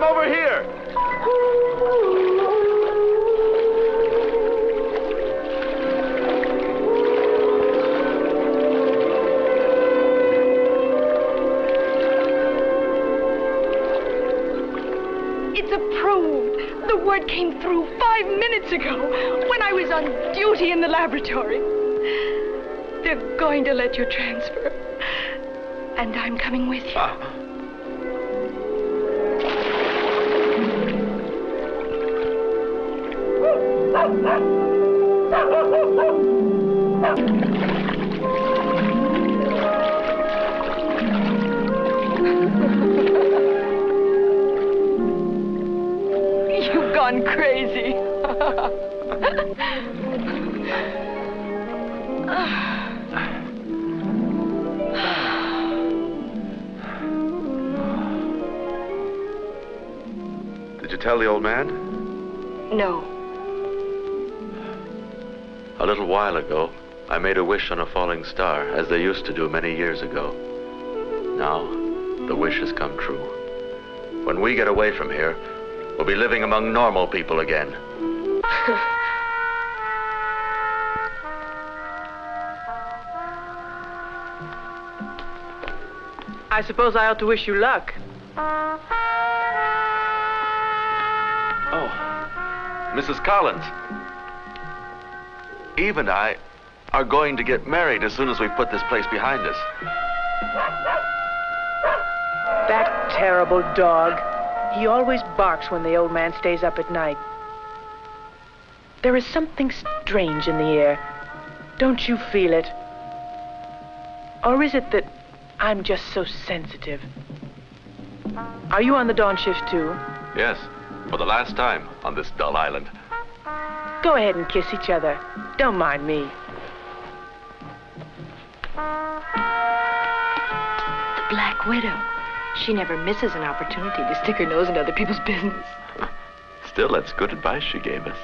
I'm over here. It's approved. The word came through 5 minutes ago when I was on duty in the laboratory. They're going to let you transfer. And I'm coming with you. You've gone crazy. Did you tell the old man? No. A little while ago, I made a wish on a falling star, as they used to do many years ago. Now, the wish has come true. When we get away from here, we'll be living among normal people again. I suppose I ought to wish you luck. Oh, Mrs. Collins. Eve and I are going to get married as soon as we put this place behind us. That terrible dog. He always barks when the old man stays up at night. There is something strange in the air. Don't you feel it? Or is it that I'm just so sensitive? Are you on the dawn shift too? Yes, for the last time on this dull island. Go ahead and kiss each other. Don't mind me. The Black Widow. She never misses an opportunity to stick her nose in other people's business. Still, that's good advice she gave us.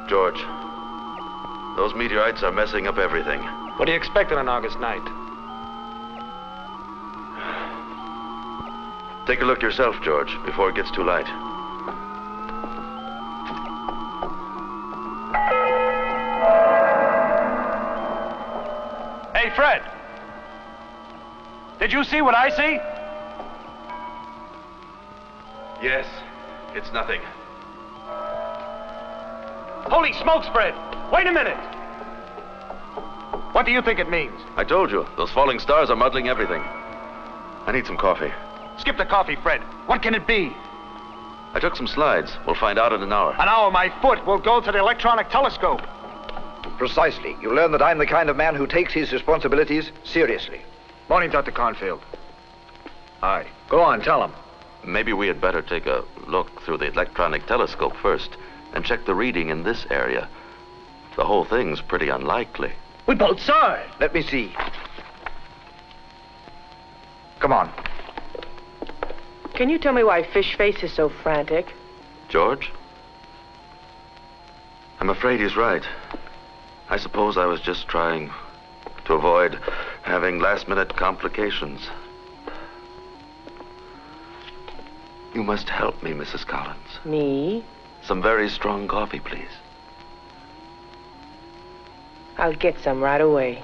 George, those meteorites are messing up everything. What do you expect on an August night? Take a look yourself, George, before it gets too light. Hey, Fred! Did you see what I see? Yes, it's nothing. Holy smokes, Fred! Wait a minute! What do you think it means? I told you, those falling stars are muddling everything. I need some coffee. Skip the coffee, Fred. What can it be? I took some slides. We'll find out in an hour. An hour, my foot. We'll go to the electronic telescope. Precisely. You learn that I'm the kind of man who takes his responsibilities seriously. Morning, Dr. Cornfield. Aye. Go on, tell him. Maybe we had better take a look through the electronic telescope first and check the reading in this area. The whole thing's pretty unlikely. We both saw it. Let me see. Come on. Can you tell me why Fish Face is so frantic? George? I'm afraid he's right. I suppose I was just trying to avoid having last-minute complications. You must help me, Mrs. Collins. Me? Some very strong coffee, please. I'll get some right away.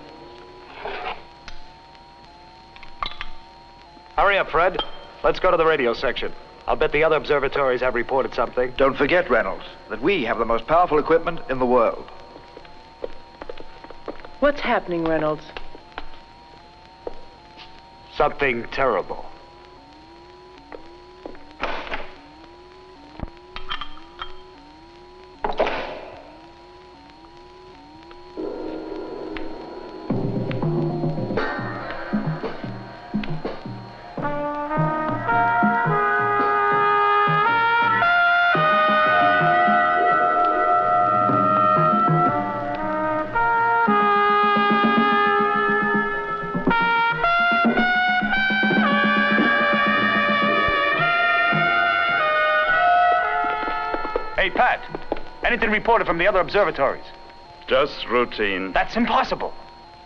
Hurry up, Fred. Let's go to the radio section. I'll bet the other observatories have reported something. Don't forget, Reynolds, that we have the most powerful equipment in the world. What's happening, Reynolds? Something terrible. Anything reported from the other observatories? Just routine. That's impossible.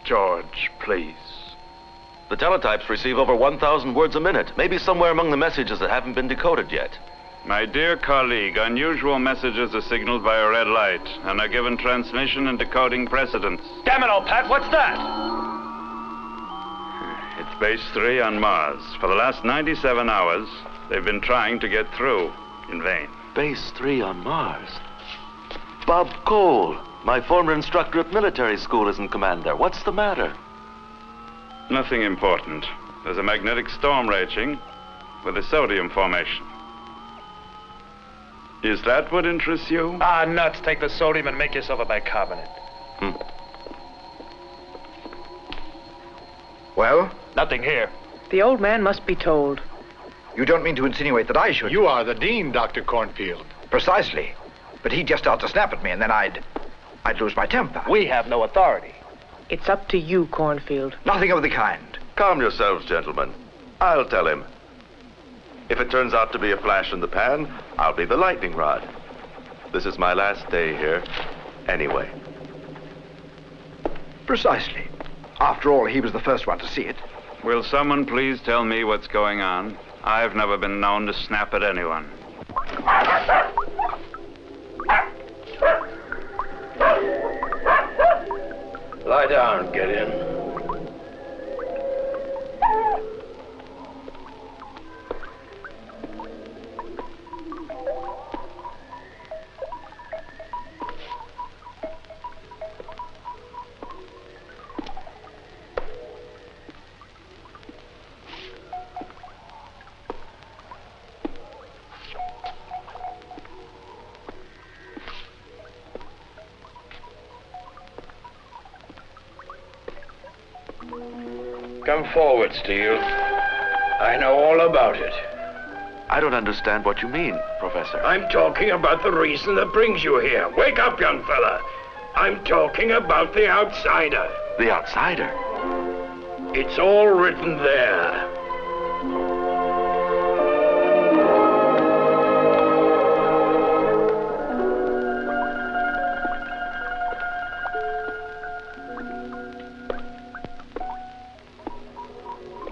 George, please. The teletypes receive over 1,000 words a minute, maybe somewhere among the messages that haven't been decoded yet. My dear colleague, unusual messages are signaled by a red light and are given transmission and decoding precedence. Damn it all, Pat, what's that? It's Base 3 on Mars. For the last 97 hours, they've been trying to get through in vain. Base 3 on Mars. Bob Cole, my former instructor at military school, is in command there. What's the matter? Nothing important. There's a magnetic storm raging with a sodium formation. Is that what interests you? Ah, nuts. Take the sodium and make yourself a bicarbonate. Well? Nothing here. The old man must be told. You don't mean to insinuate that I should... You are the dean, Dr. Cornfield. Precisely. But he'd just start to snap at me, and then I'd lose my temper. We have no authority. It's up to you, Cornfield. Nothing of the kind. Calm yourselves, gentlemen. I'll tell him. If it turns out to be a flash in the pan, I'll be the lightning rod. This is my last day here, anyway. Precisely. After all, he was the first one to see it. Will someone please tell me what's going on? I've never been known to snap at anyone. Lie down, get in. Come forward, Steele. I know all about it. I don't understand what you mean, Professor. I'm talking about the reason that brings you here. Wake up, young fella. I'm talking about the outsider. The outsider? It's all written there.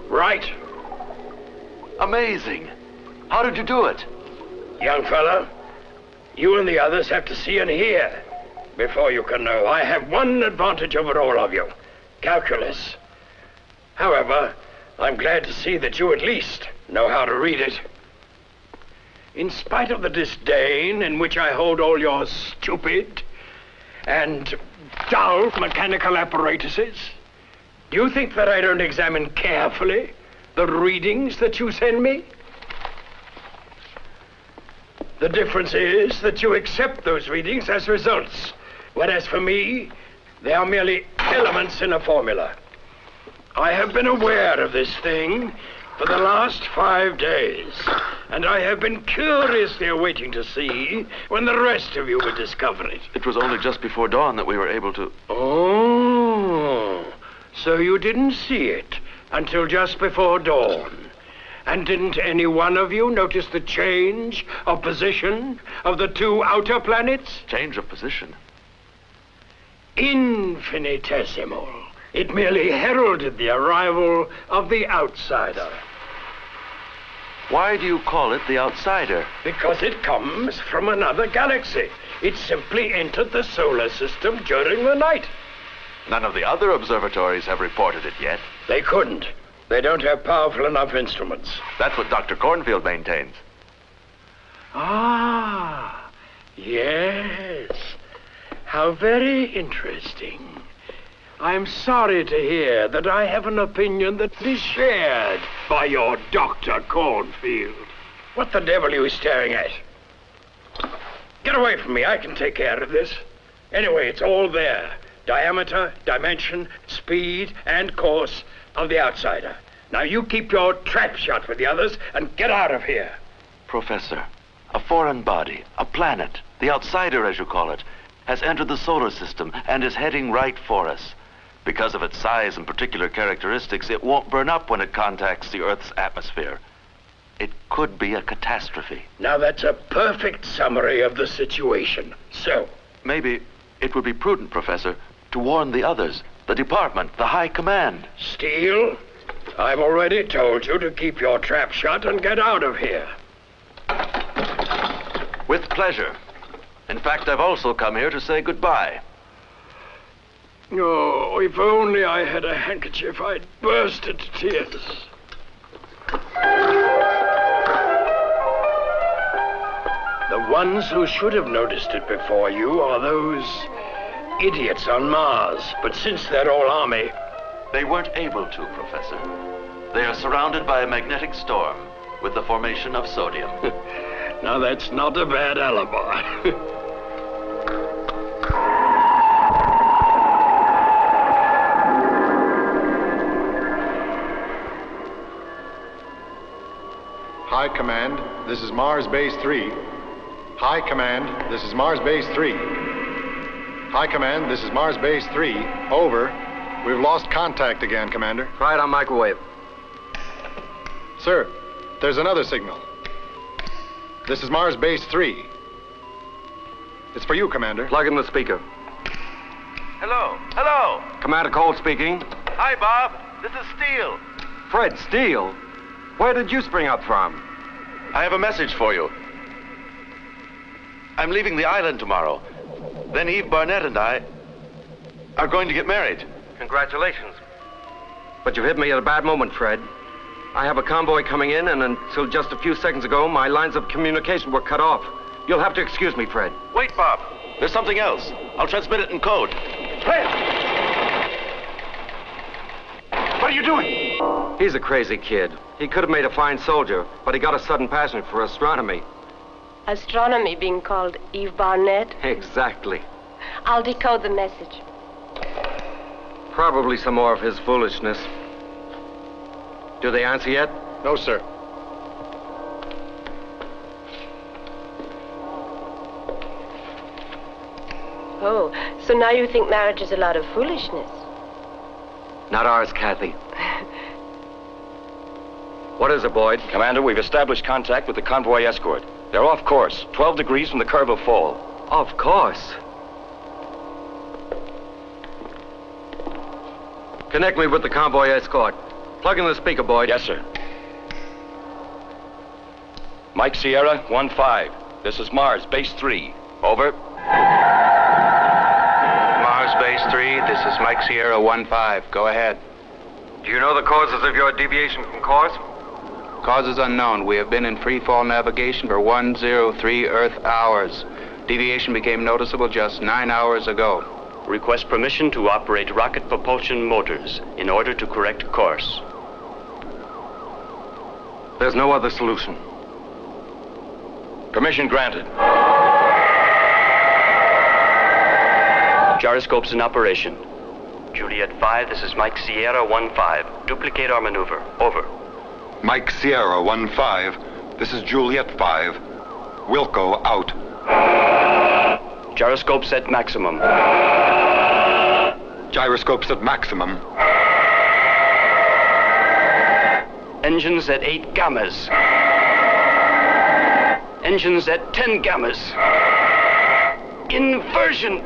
Right. Amazing. How did you do it? Young fella, you and the others have to see and hear before you can know. I have one advantage over all of you. Calculus. However, I'm glad to see that you at least know how to read it. In spite of the disdain in which I hold all your stupid and dull mechanical apparatuses, do you think that I don't examine carefully the readings that you send me? The difference is that you accept those readings as results, whereas for me, they are merely elements in a formula. I have been aware of this thing for the last 5 days, and I have been curiously awaiting to see when the rest of you would discover it. It was only just before dawn that we were able to... Oh, so you didn't see it until just before dawn. And didn't any one of you notice the change of position of the two outer planets? Change of position? Infinitesimal. It merely heralded the arrival of the outsider. Why do you call it the outsider? Because it comes from another galaxy. It simply entered the solar system during the night. None of the other observatories have reported it yet. They couldn't. They don't have powerful enough instruments. That's what Dr. Cornfield maintains. Ah, yes. How very interesting. I'm sorry to hear that I have an opinion that is shared by your Dr. Cornfield. What the devil are you staring at? Get away from me. I can take care of this. Anyway, it's all there. Diameter, dimension, speed, and course of the outsider. Now you keep your trap shut with the others and get out of here. Professor, a foreign body, a planet, the outsider as you call it, has entered the solar system and is heading right for us. Because of its size and particular characteristics, it won't burn up when it contacts the Earth's atmosphere. It could be a catastrophe. Now that's a perfect summary of the situation. So, Maybe it would be prudent, Professor, to warn the others, the department, the high command. Steele, I've already told you to keep your trap shut and get out of here. With pleasure. In fact, I've also come here to say goodbye. Oh, if only I had a handkerchief, I'd burst into tears. The ones who should have noticed it before you are those idiots on Mars. But since they're all Army... They weren't able to, Professor. They are surrounded by a magnetic storm with the formation of sodium. Now that's not a bad alibi. High Command, this is Mars Base 3. High Command, this is Mars Base 3. High Command, this is Mars Base 3. Over. We've lost contact again, Commander. Try it on microwave. Sir, there's another signal. This is Mars Base 3. It's for you, Commander. Plug in the speaker. Hello, hello. Commander Cole speaking. Hi, Bob. This is Steele. Fred Steele? Where did you spring up from? I have a message for you. I'm leaving the island tomorrow. Then Eve Barnett and I are going to get married. Congratulations. But you hit me at a bad moment, Fred. I have a convoy coming in, and until just a few seconds ago, my lines of communication were cut off. You'll have to excuse me, Fred. Wait, Bob. There's something else. I'll transmit it in code. Fred! What are you doing? He's a crazy kid. He could have made a fine soldier, but he got a sudden passion for astronomy. Astronomy being called Eve Barnett? Exactly. I'll decode the message. Probably some more of his foolishness. Do they answer yet? No, sir. Oh, so now you think marriage is a lot of foolishness? Not ours, Kathy. What is it, Boyd? Commander, we've established contact with the convoy escort. They're off course, 12 degrees from the curve of fall. Of course. Connect me with the convoy escort. Plug in the speaker, Boyd. Yes, sir. Mike Sierra, 1-5. This is Mars, Base 3. Over. Mars Base 3, this is Mike Sierra, 1-5. Go ahead. Do you know the causes of your deviation from course? Causes unknown. We have been in free fall navigation for 103 Earth hours. Deviation became noticeable just 9 hours ago. Request permission to operate rocket propulsion motors in order to correct course. There's no other solution. Permission granted. Gyroscopes in operation. Juliet 5, this is Mike Sierra 1-5. Duplicate our maneuver. Over. Mike Sierra 1-5. This is Juliet 5. Wilco out. Gyroscopes at maximum. Gyroscopes at maximum. Engines at 8 gammas. Engines at 10 gammas. Inversion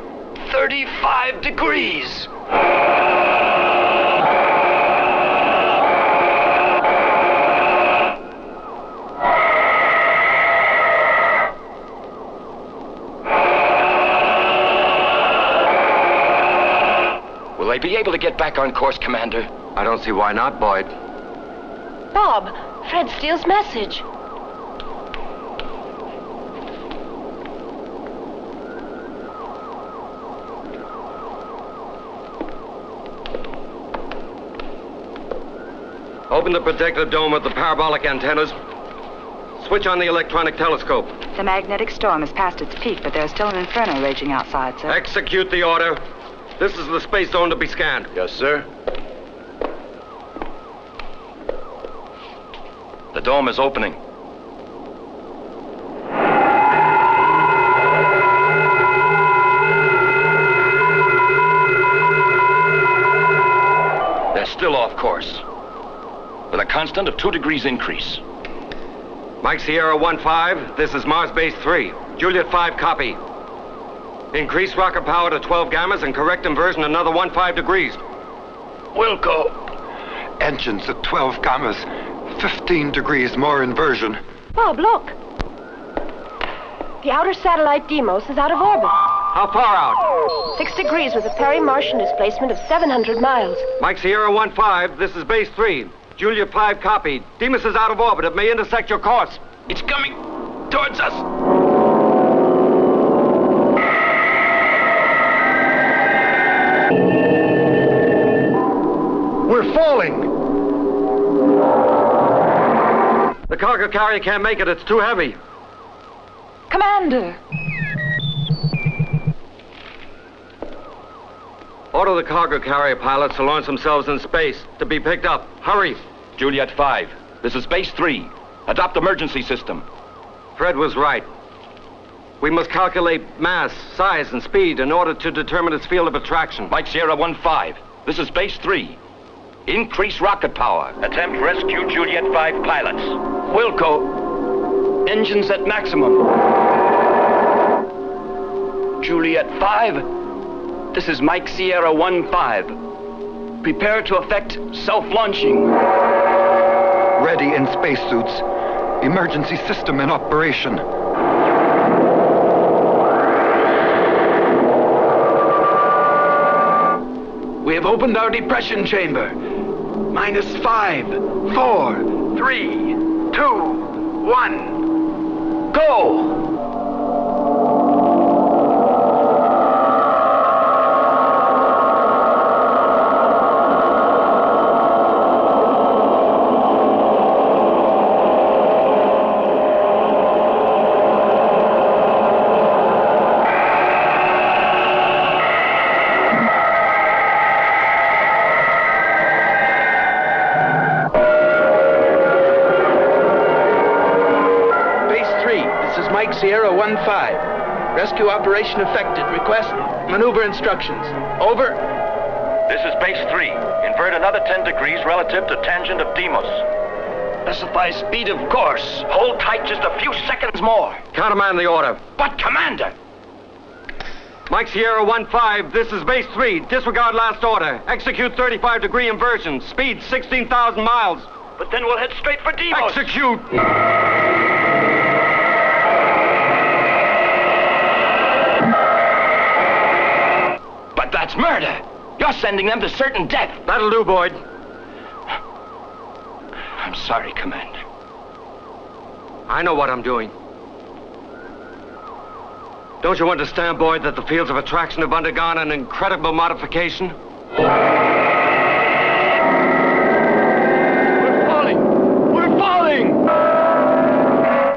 35 degrees. Will they be able to get back on course, Commander? I don't see why not, Boyd. Bob, Fred Steele's message. Open the protective dome of the parabolic antennas. Switch on the electronic telescope. The magnetic storm has passed its peak, but there's still an inferno raging outside, sir. Execute the order. This is the space zone to be scanned. Yes, sir. The dome is opening. They're still off course, with a constant of 2 degrees increase. Mike Sierra 1-5, this is Mars Base 3. Juliet 5, copy. Increase rocket power to 12 gammas and correct inversion another 15 degrees. Wilco. Engines at 12 gammas. 15 degrees more inversion. Bob, look. The outer satellite Deimos is out of orbit. How far out? 6 degrees with a peri-Martian displacement of 700 miles. Mike Sierra 1-5, this is Base 3. Juliet 5, copy. Deimos is out of orbit. It may intersect your course. It's coming towards us. We're falling. The cargo carrier can't make it. It's too heavy. Commander! Order the cargo carrier pilots to launch themselves in space. To be picked up. Hurry. Juliet 5, this is Base 3. Adopt emergency system. Fred was right. We must calculate mass, size, and speed in order to determine its field of attraction. Mike Sierra 1-5, this is Base 3. Increase rocket power. Attempt rescue Juliet 5 pilots. Wilco, engines at maximum. Juliet 5, this is Mike Sierra 1-5. Prepare to effect self-launching. Ready in spacesuits. Emergency system in operation. We have opened our depression chamber. -5, 4, 3, 2, 1. Go! Sierra 1-5. Rescue operation effected. Request maneuver instructions. Over. This is Base 3. Invert another 10 degrees relative to tangent of Deimos. Specify speed of course. Hold tight just a few seconds more. Countermand the order. But, Commander! Mike Sierra 1-5, this is Base 3. Disregard last order. Execute 35-degree inversion. Speed 16,000 miles. But then we'll head straight for Deimos. Execute! That's murder. You're sending them to certain death. That'll do, Boyd. I'm sorry, Commander. I know what I'm doing. Don't you understand, Boyd, that the fields of attraction have undergone an incredible modification? We're falling! We're falling!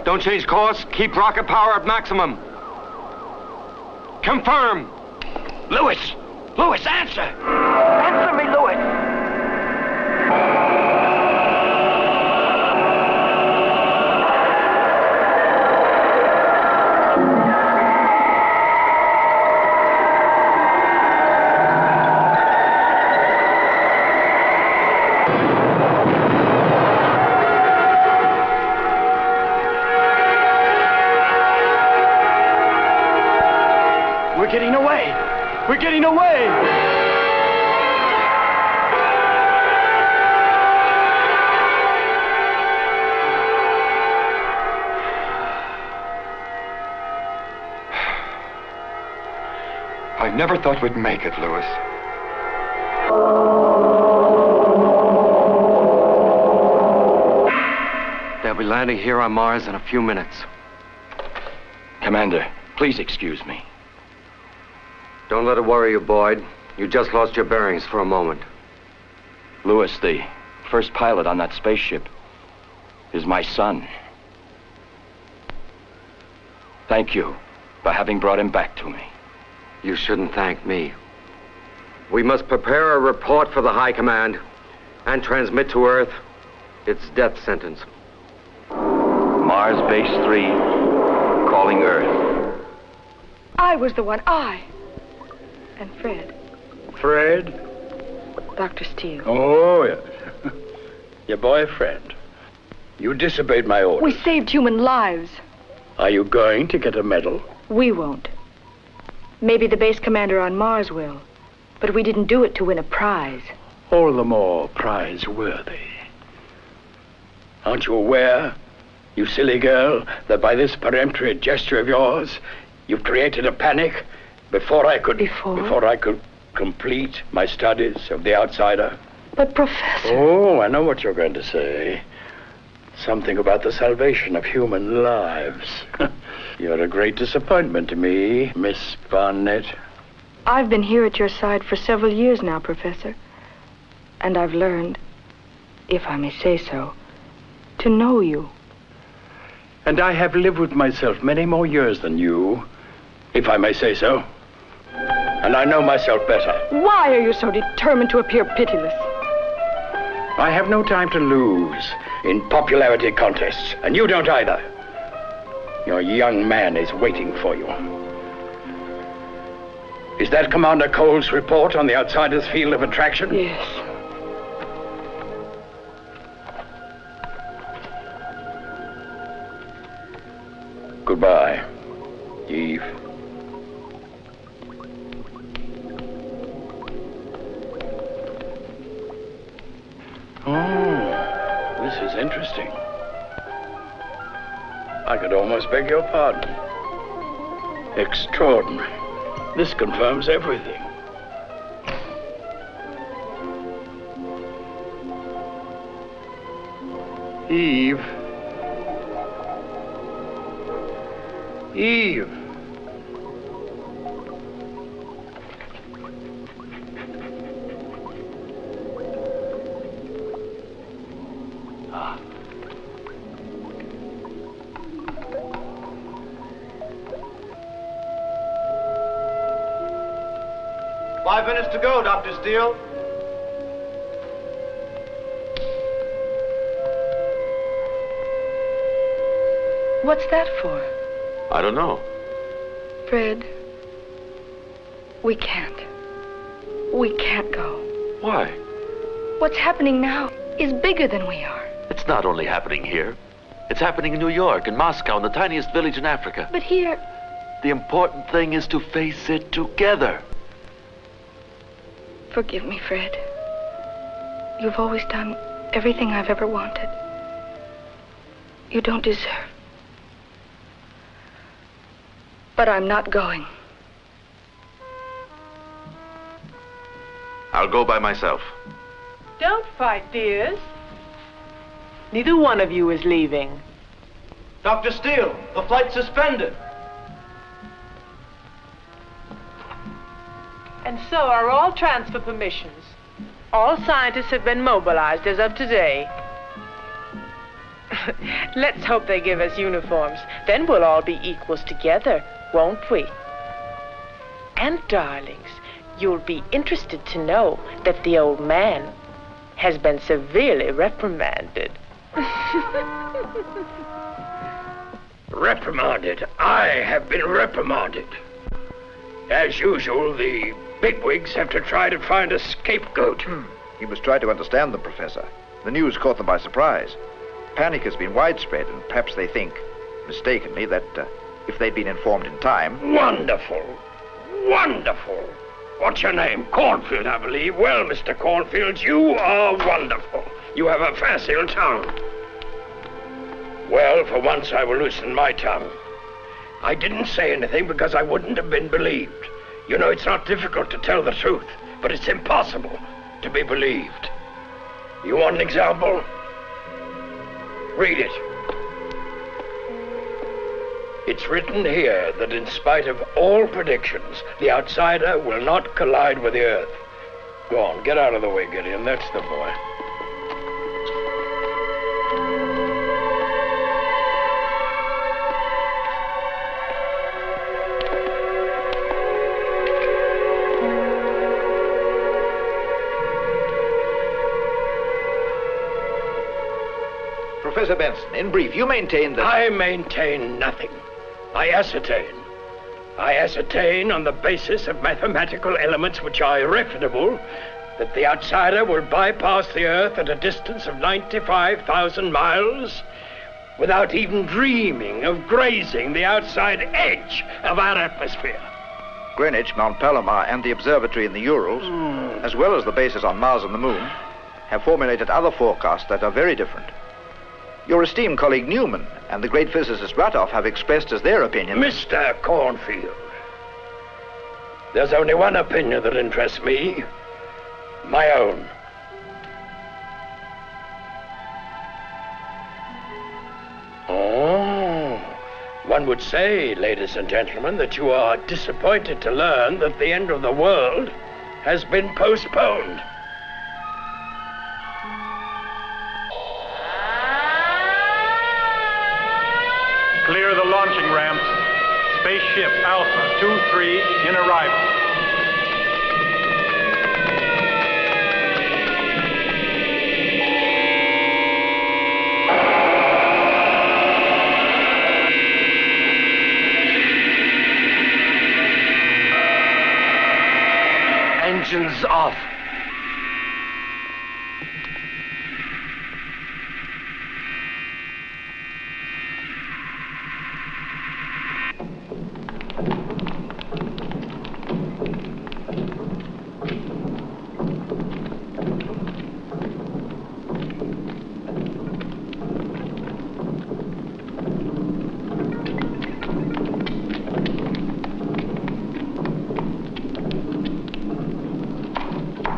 Don't change course. Keep rocket power at maximum. Confirm. Lewis! Lewis, answer! Answer me, Lewis! We're getting away! We're getting away! I never thought we'd make it, Lewis. They'll be landing here on Mars in a few minutes. Commander, please excuse me. Don't let it worry you, Boyd. You just lost your bearings for a moment. Lewis, the first pilot on that spaceship, is my son. Thank you for having brought him back to me. You shouldn't thank me. We must prepare a report for the High Command and transmit to Earth its death sentence. Mars Base 3, calling Earth. I was the one. And Fred. Fred? Dr. Steele. Oh, yes. Your boyfriend. You disobeyed my order. We saved human lives. Are you going to get a medal? We won't. Maybe the base commander on Mars will. But we didn't do it to win a prize. All the more prize-worthy. Aren't you aware, you silly girl, that by this peremptory gesture of yours, you've created a panic before I could complete my studies of the outsider? But, Professor... Oh, I know what you're going to say. Something about the salvation of human lives. You're a great disappointment to me, Miss Barnett. I've been here at your side for several years now, Professor. And I've learned, if I may say so, to know you. And I have lived with myself many more years than you, if I may say so. And I know myself better. Why are you so determined to appear pitiless? I have no time to lose in popularity contests, and you don't either. Your young man is waiting for you. Is that Commander Cole's report on the outsider's field of attraction? Yes. Goodbye, Eve. Oh, this is interesting. I could almost beg your pardon. Extraordinary. This confirms everything. Eve. Eve. Ah. 5 minutes to go, Dr. Steele. What's that for? I don't know. Fred, we can't. We can't go. Why? What's happening now is bigger than we are. It's not only happening here. It's happening in New York, in Moscow, in the tiniest village in Africa. But here... The important thing is to face it together. Forgive me, Fred. You've always done everything I've ever wanted. You don't deserve. But I'm not going. I'll go by myself. Don't fight, dears. Neither one of you is leaving. Dr. Steele, the flight's suspended. And so are all transfer permissions. All scientists have been mobilized as of today. Let's hope they give us uniforms. Then we'll all be equals together, won't we? And, darlings, you'll be interested to know that the old man has been severely reprimanded. Reprimanded? I have been reprimanded. As usual, the bigwigs have to try to find a scapegoat. You must try to understand them, Professor. The news caught them by surprise. Panic has been widespread, and perhaps they think, mistakenly, that if they'd been informed in time... Wonderful! Wonderful! What's your name? Cornfield, I believe. Well, Mr. Cornfield, you are wonderful. You have a facile tongue. Well, for once I will loosen my tongue. I didn't say anything because I wouldn't have been believed. You know, it's not difficult to tell the truth, but it's impossible to be believed. You want an example? Read it. It's written here that in spite of all predictions, the outsider will not collide with the Earth. Go on, get out of the way, Gideon. That's the boy. Professor Benson, in brief, you maintain that... I maintain nothing. I ascertain. I ascertain on the basis of mathematical elements which are irrefutable that the outsider will bypass the Earth at a distance of 95,000 miles without even dreaming of grazing the outside edge of our atmosphere. Greenwich, Mount Palomar, and the observatory in the Urals, as well as the bases on Mars and the Moon, have formulated other forecasts that are very different. Your esteemed colleague Newman and the great physicist Ratoff have expressed as their opinion... Mr. Cornfield, there's only one opinion that interests me. My own. Oh, one would say, ladies and gentlemen, that you are disappointed to learn that the end of the world has been postponed. Clear the launching ramps. Spaceship Alpha 23 in arrival. Engines off.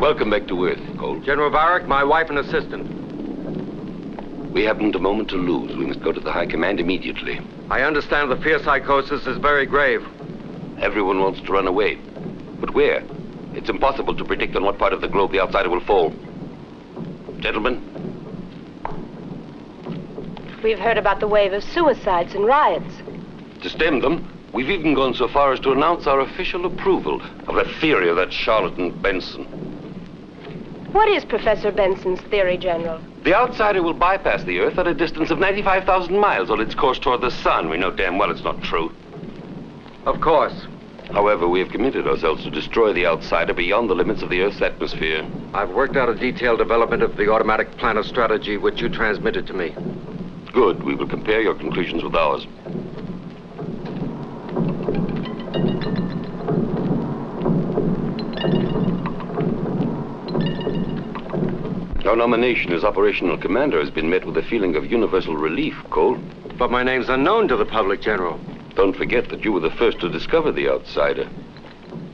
Welcome back to Earth, Cole. General Varick, my wife and assistant. We haven't a moment to lose. We must go to the High Command immediately. I understand the fear psychosis is very grave. Everyone wants to run away. But where? It's impossible to predict on what part of the globe the outsider will fall. Gentlemen? We've heard about the wave of suicides and riots. To stem them, we've even gone so far as to announce our official approval of the theory of that charlatan Benson. What is Professor Benson's theory, General? The outsider will bypass the Earth at a distance of 95,000 miles on its course toward the sun. We know damn well it's not true. Of course. However, we have committed ourselves to destroy the outsider beyond the limits of the Earth's atmosphere. I've worked out a detailed development of the automatic plan of strategy which you transmitted to me. Good. We will compare your conclusions with ours. Our nomination as operational commander has been met with a feeling of universal relief, Cole. But my name's unknown to the public, General. Don't forget that you were the first to discover the outsider.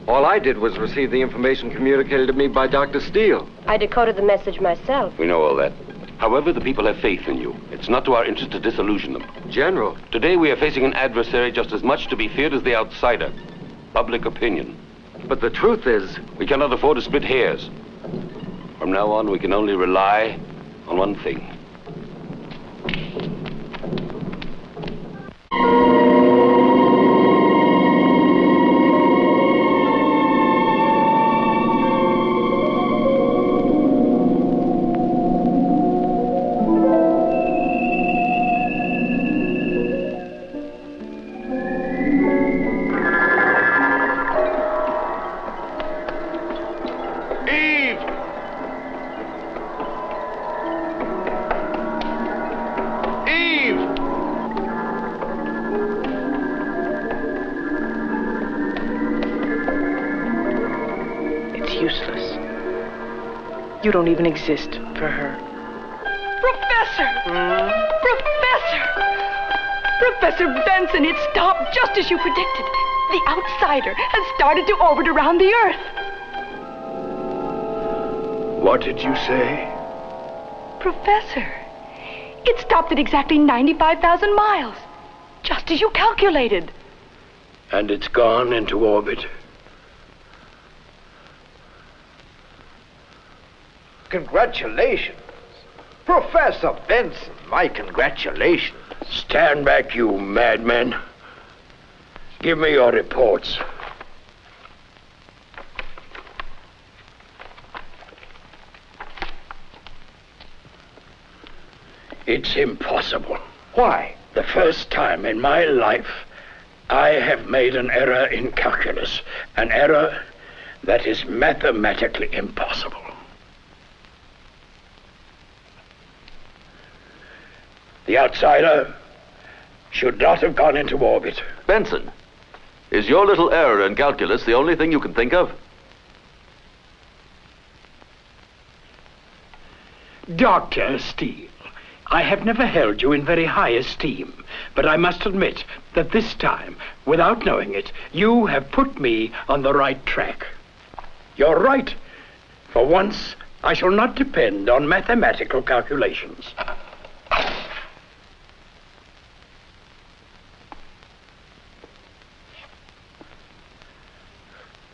All I did was receive the information communicated to me by Dr. Steele. I decoded the message myself. We know all that. However, the people have faith in you. It's not to our interest to disillusion them. General. Today we are facing an adversary just as much to be feared as the outsider. Public opinion. But the truth is... We cannot afford to split hairs. From now on, we can only rely on one thing. You don't even exist for her. Professor! Professor Benson, it stopped just as you predicted. The outsider has started to orbit around the Earth. What did you say? Professor, it stopped at exactly 95,000 miles, just as you calculated. And it's gone into orbit. Congratulations. Professor Benson, my congratulations. Stand back, you madmen. Give me your reports. It's impossible. Why? The first time in my life I have made an error in calculus. An error that is mathematically impossible. The outsider should not have gone into orbit. Benson, is your little error in calculus the only thing you can think of? Dr. Steele, I have never held you in very high esteem, but I must admit that this time, without knowing it, you have put me on the right track. You're right. For once, I shall not depend on mathematical calculations.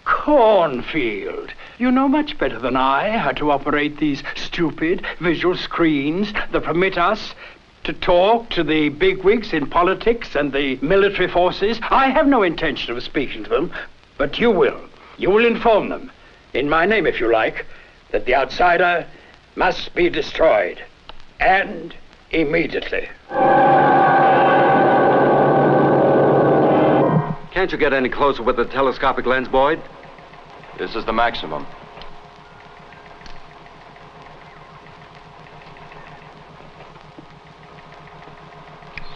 Cornfield, you know much better than I how to operate these stupid visual screens that permit us to talk to the bigwigs in politics and the military forces. I have no intention of speaking to them, but you will. You will inform them, in my name if you like, that the outsider must be destroyed, and immediately. Can't you get any closer with the telescopic lens, Boyd? This is the maximum.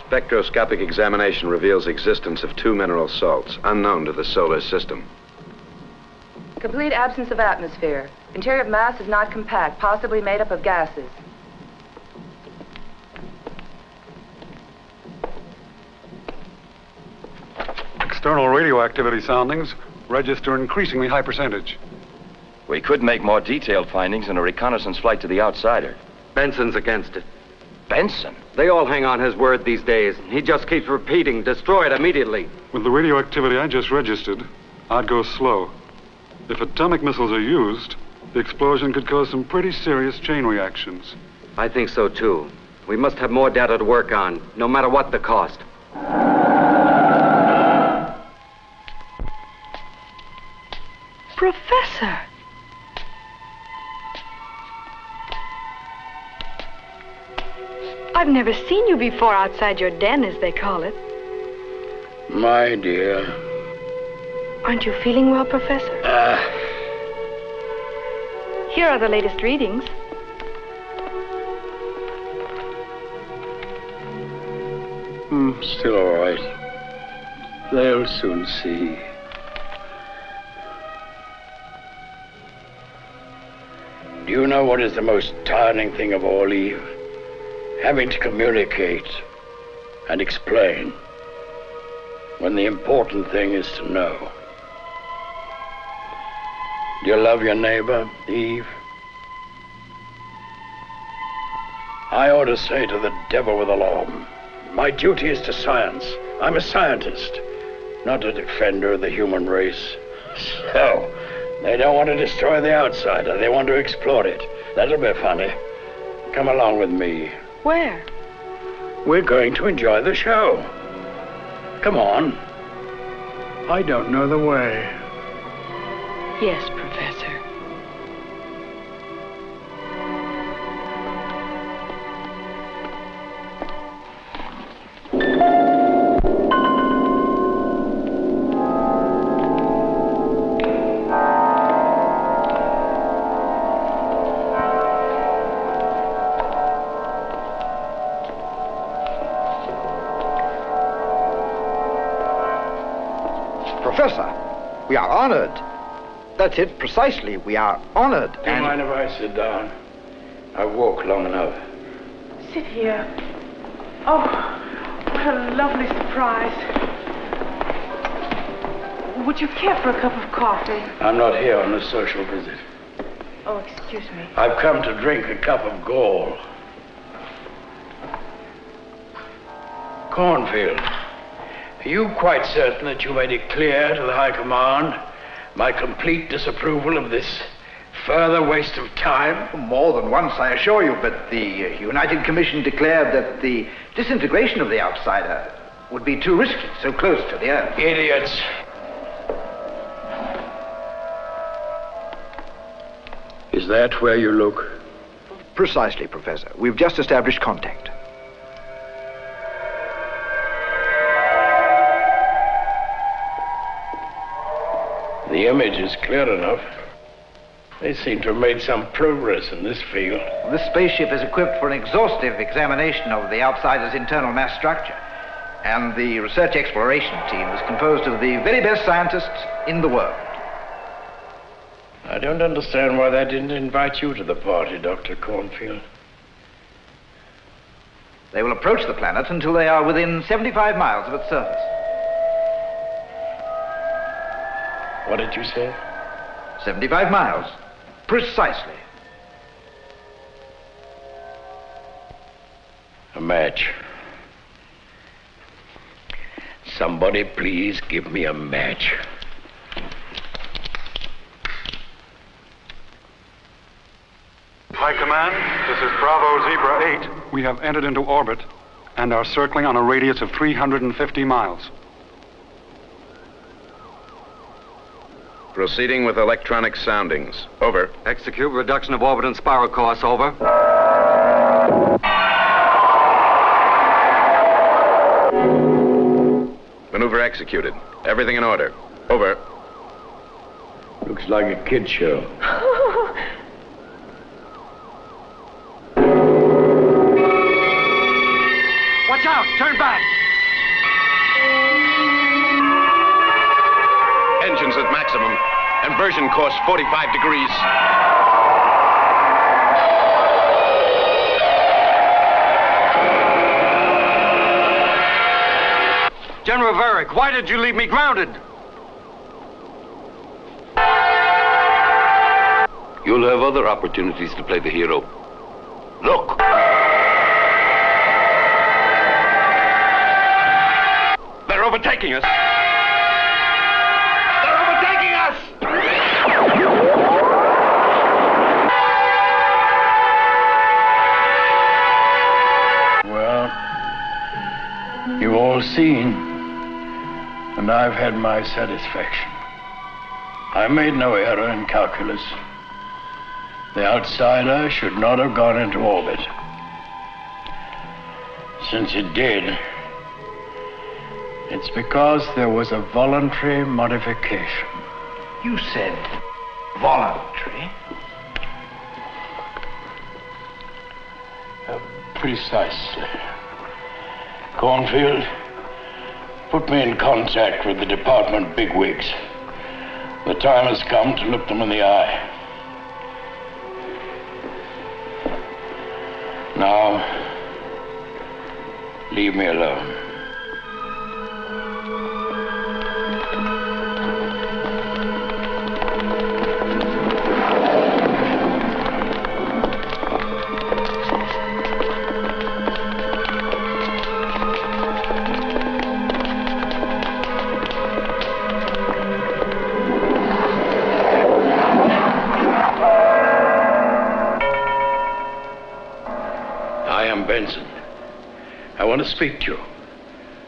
Spectroscopic examination reveals existence of 2 mineral salts, unknown to the solar system. Complete absence of atmosphere. Interior mass is not compact, possibly made up of gases. External radioactivity soundings register increasingly high percentage. We could make more detailed findings in a reconnaissance flight to the outsider. Benson's against it. Benson? They all hang on his word these days. He just keeps repeating, destroy it immediately. With the radioactivity I just registered, I'd go slow. If atomic missiles are used, the explosion could cause some pretty serious chain reactions. I think so, too. We must have more data to work on, no matter what the cost. Professor! I've never seen you before outside your den, as they call it. My dear. Aren't you feeling well, Professor? Here are the latest readings. Still all right. They'll soon see. Do you know what is the most tiring thing of all, Eve? Having to communicate and explain when the important thing is to know. Do you love your neighbor, Eve? I ought to say to the devil with alarm, my duty is to science. I'm a scientist, not a defender of the human race. So, they don't want to destroy the outsider. They want to explore it. That'll be funny. Come along with me. Where? We're going to enjoy the show. Come on. I don't know the way. Yes, Professor. Professor, we are honored. That's it, precisely. We are honored. Do you mind if I sit down? I've walked long enough. Sit here. Oh, what a lovely surprise. Would you care for a cup of coffee? I'm not here on a social visit. Oh, excuse me. I've come to drink a cup of gall. Cornfield, are you quite certain that you made it clear to the High Command my complete disapproval of this further waste of time? More than once, I assure you, but the United Commission declared that the disintegration of the outsider would be too risky, so close to the Earth. Idiots. Is that where you look? Precisely, Professor. We've just established contact. The image is clear enough. They seem to have made some progress in this field. This spaceship is equipped for an exhaustive examination of the outsider's internal mass structure. And the research exploration team is composed of the very best scientists in the world. I don't understand why they didn't invite you to the party, Dr. Cornfield. They will approach the planet until they are within 75 miles of its surface. What did you say? 75 miles. Precisely. A match. Somebody please give me a match. High Command, this is Bravo Zebra 8. We have entered into orbit and are circling on a radius of 350 miles. Proceeding with electronic soundings. Over. Execute reduction of orbit and spiral course. Over. Maneuver executed. Everything in order. Over. Looks like a kid show. Watch out! Turn back! Engines at maximum. Inversion course 45 degrees. General Varick, why did you leave me grounded? You'll have other opportunities to play the hero. Look! They're overtaking us! They're overtaking us! Well, you've all seen, and I've had my satisfaction. I made no error in calculus. The outsider should not have gone into orbit. Since it did, it's because there was a voluntary modification. You said voluntary? Precisely. Cornfield, put me in contact with the department bigwigs. The time has come to look them in the eye. Now, leave me alone. Benson, I want to speak to you.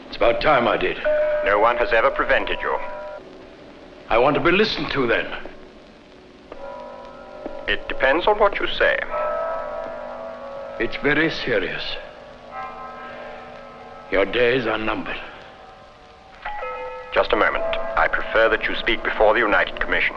It's about time I did. No one has ever prevented you. I want to be listened to, then. It depends on what you say. It's very serious. Your days are numbered. Just a moment. I prefer that you speak before the United Commission.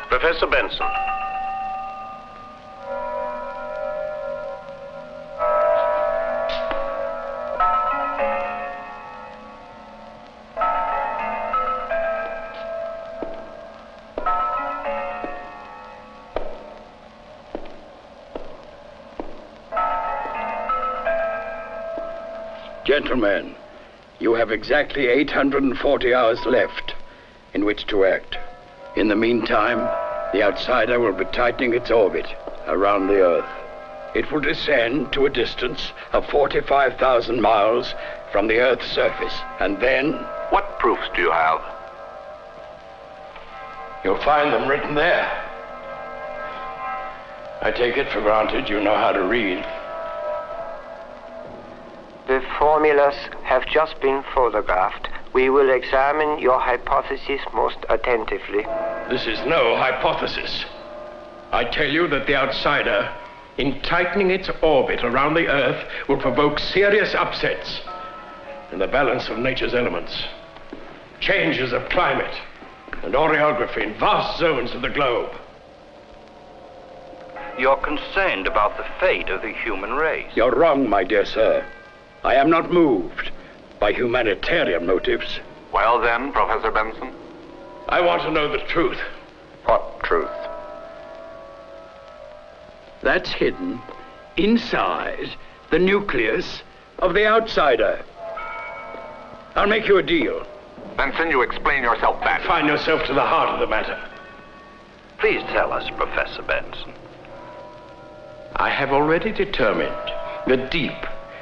Professor Benson. Gentlemen, you have exactly 840 hours left in which to act. In the meantime, the outsider will be tightening its orbit around the Earth. It will descend to a distance of 45,000 miles from the Earth's surface, and then... What proofs do you have? You'll find them written there. I take it for granted you know how to read. The formulas have just been photographed. We will examine your hypothesis most attentively. This is no hypothesis. I tell you that the outsider, in tightening its orbit around the Earth, will provoke serious upsets in the balance of nature's elements. Changes of climate and orography in vast zones of the globe. You're concerned about the fate of the human race. You're wrong, my dear sir. I am not moved by humanitarian motives. Well then, Professor Benson? I want to know the truth. What truth? That's hidden inside the nucleus of the outsider. I'll make you a deal. Benson, you explain yourself back. Find yourself to the heart of the matter. Please tell us, Professor Benson. I have already determined that deep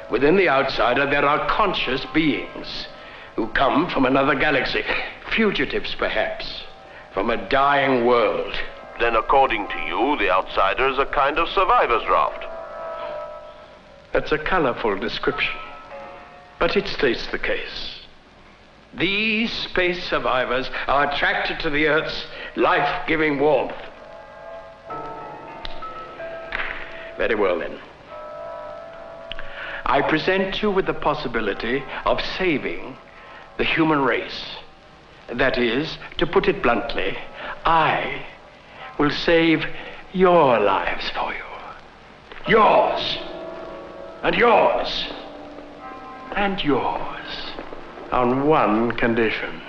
within the outsider there are conscious beings who come from another galaxy. Fugitives, perhaps, from a dying world. Then according to you, the outsider is a kind of survivor's draft. That's a colorful description, but it states the case. These space survivors are attracted to the Earth's life-giving warmth. Very well, then. I present you with the possibility of saving the human race. That is, to put it bluntly, I will save your lives for you. Yours. And yours. And yours. On one condition.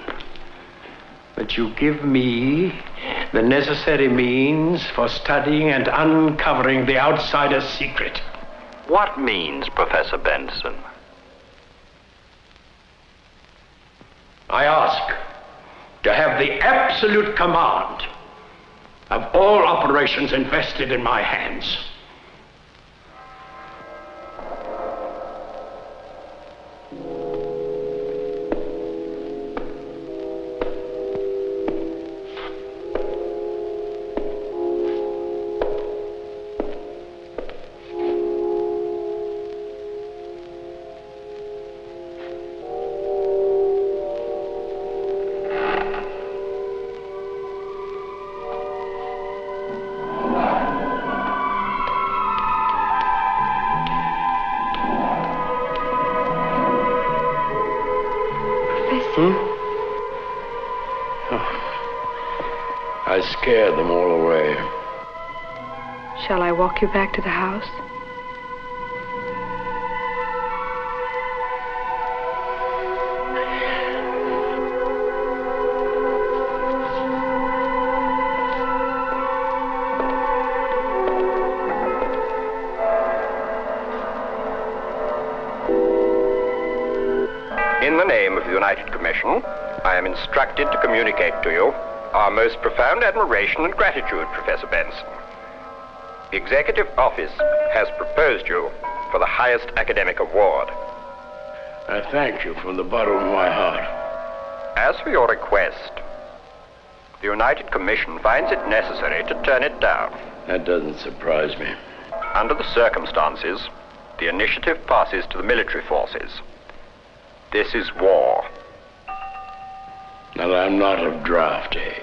That you give me the necessary means for studying and uncovering the outsider's secret. What means, Professor Benson? I ask to have the absolute command of all operations invested in my hands. I scared them all away. Shall I walk you back to the house? In the name of the United Commission, I am instructed to communicate to you our most profound admiration and gratitude, Professor Benson. The Executive Office has proposed you for the highest academic award. I thank you from the bottom of my heart. As for your request, the United Commission finds it necessary to turn it down. That doesn't surprise me. Under the circumstances, the initiative passes to the military forces. This is war. And I'm not of draft age.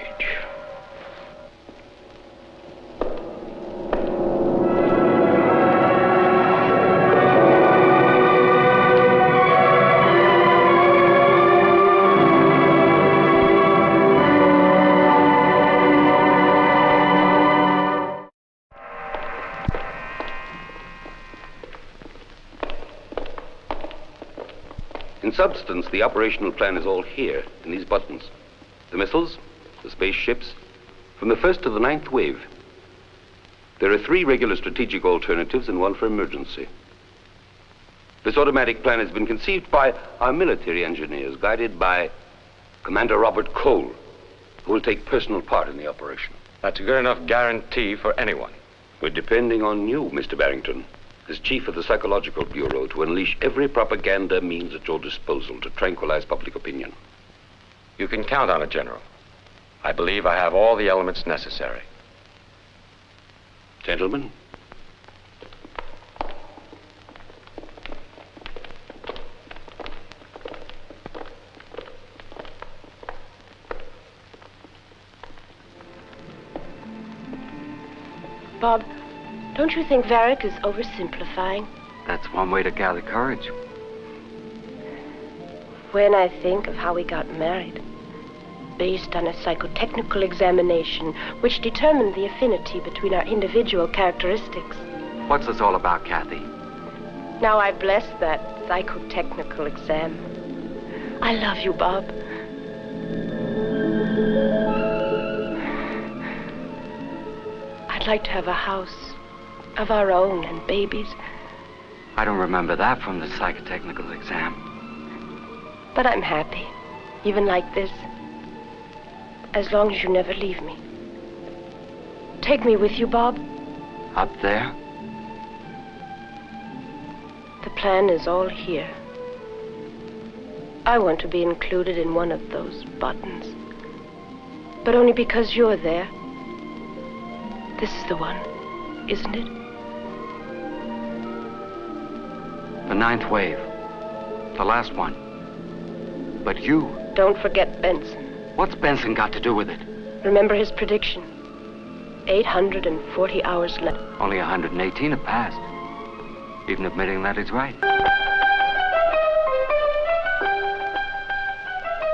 In substance, the operational plan is all here, in these buttons. The missiles, the spaceships, from the 1st to the 9th wave. There are 3 regular strategic alternatives and 1 for emergency. This automatic plan has been conceived by our military engineers, guided by Commander Robert Cole, who will take personal part in the operation. That's a good enough guarantee for anyone. We're depending on you, Mr. Barrington, as chief of the Psychological Bureau, to unleash every propaganda means at your disposal to tranquilize public opinion. You can count on it, General. I believe I have all the elements necessary. Gentlemen, Bob, don't you think Varric is oversimplifying? That's one way to gather courage. When I think of how we got married, based on a psychotechnical examination which determined the affinity between our individual characteristics. What's this all about, Kathy? Now I bless that psychotechnical exam. I love you, Bob. I'd like to have a house of our own and babies. I don't remember that from the psychotechnical exam. But I'm happy, even like this, as long as you never leave me. Take me with you, Bob. Up there? The plan is all here. I want to be included in one of those buttons. But only because you're there. This is the one, isn't it? The 9th wave. The last one. But you... Don't forget Benson. What's Benson got to do with it? Remember his prediction. 840 hours left. Only 118 have passed. Even admitting that he's right.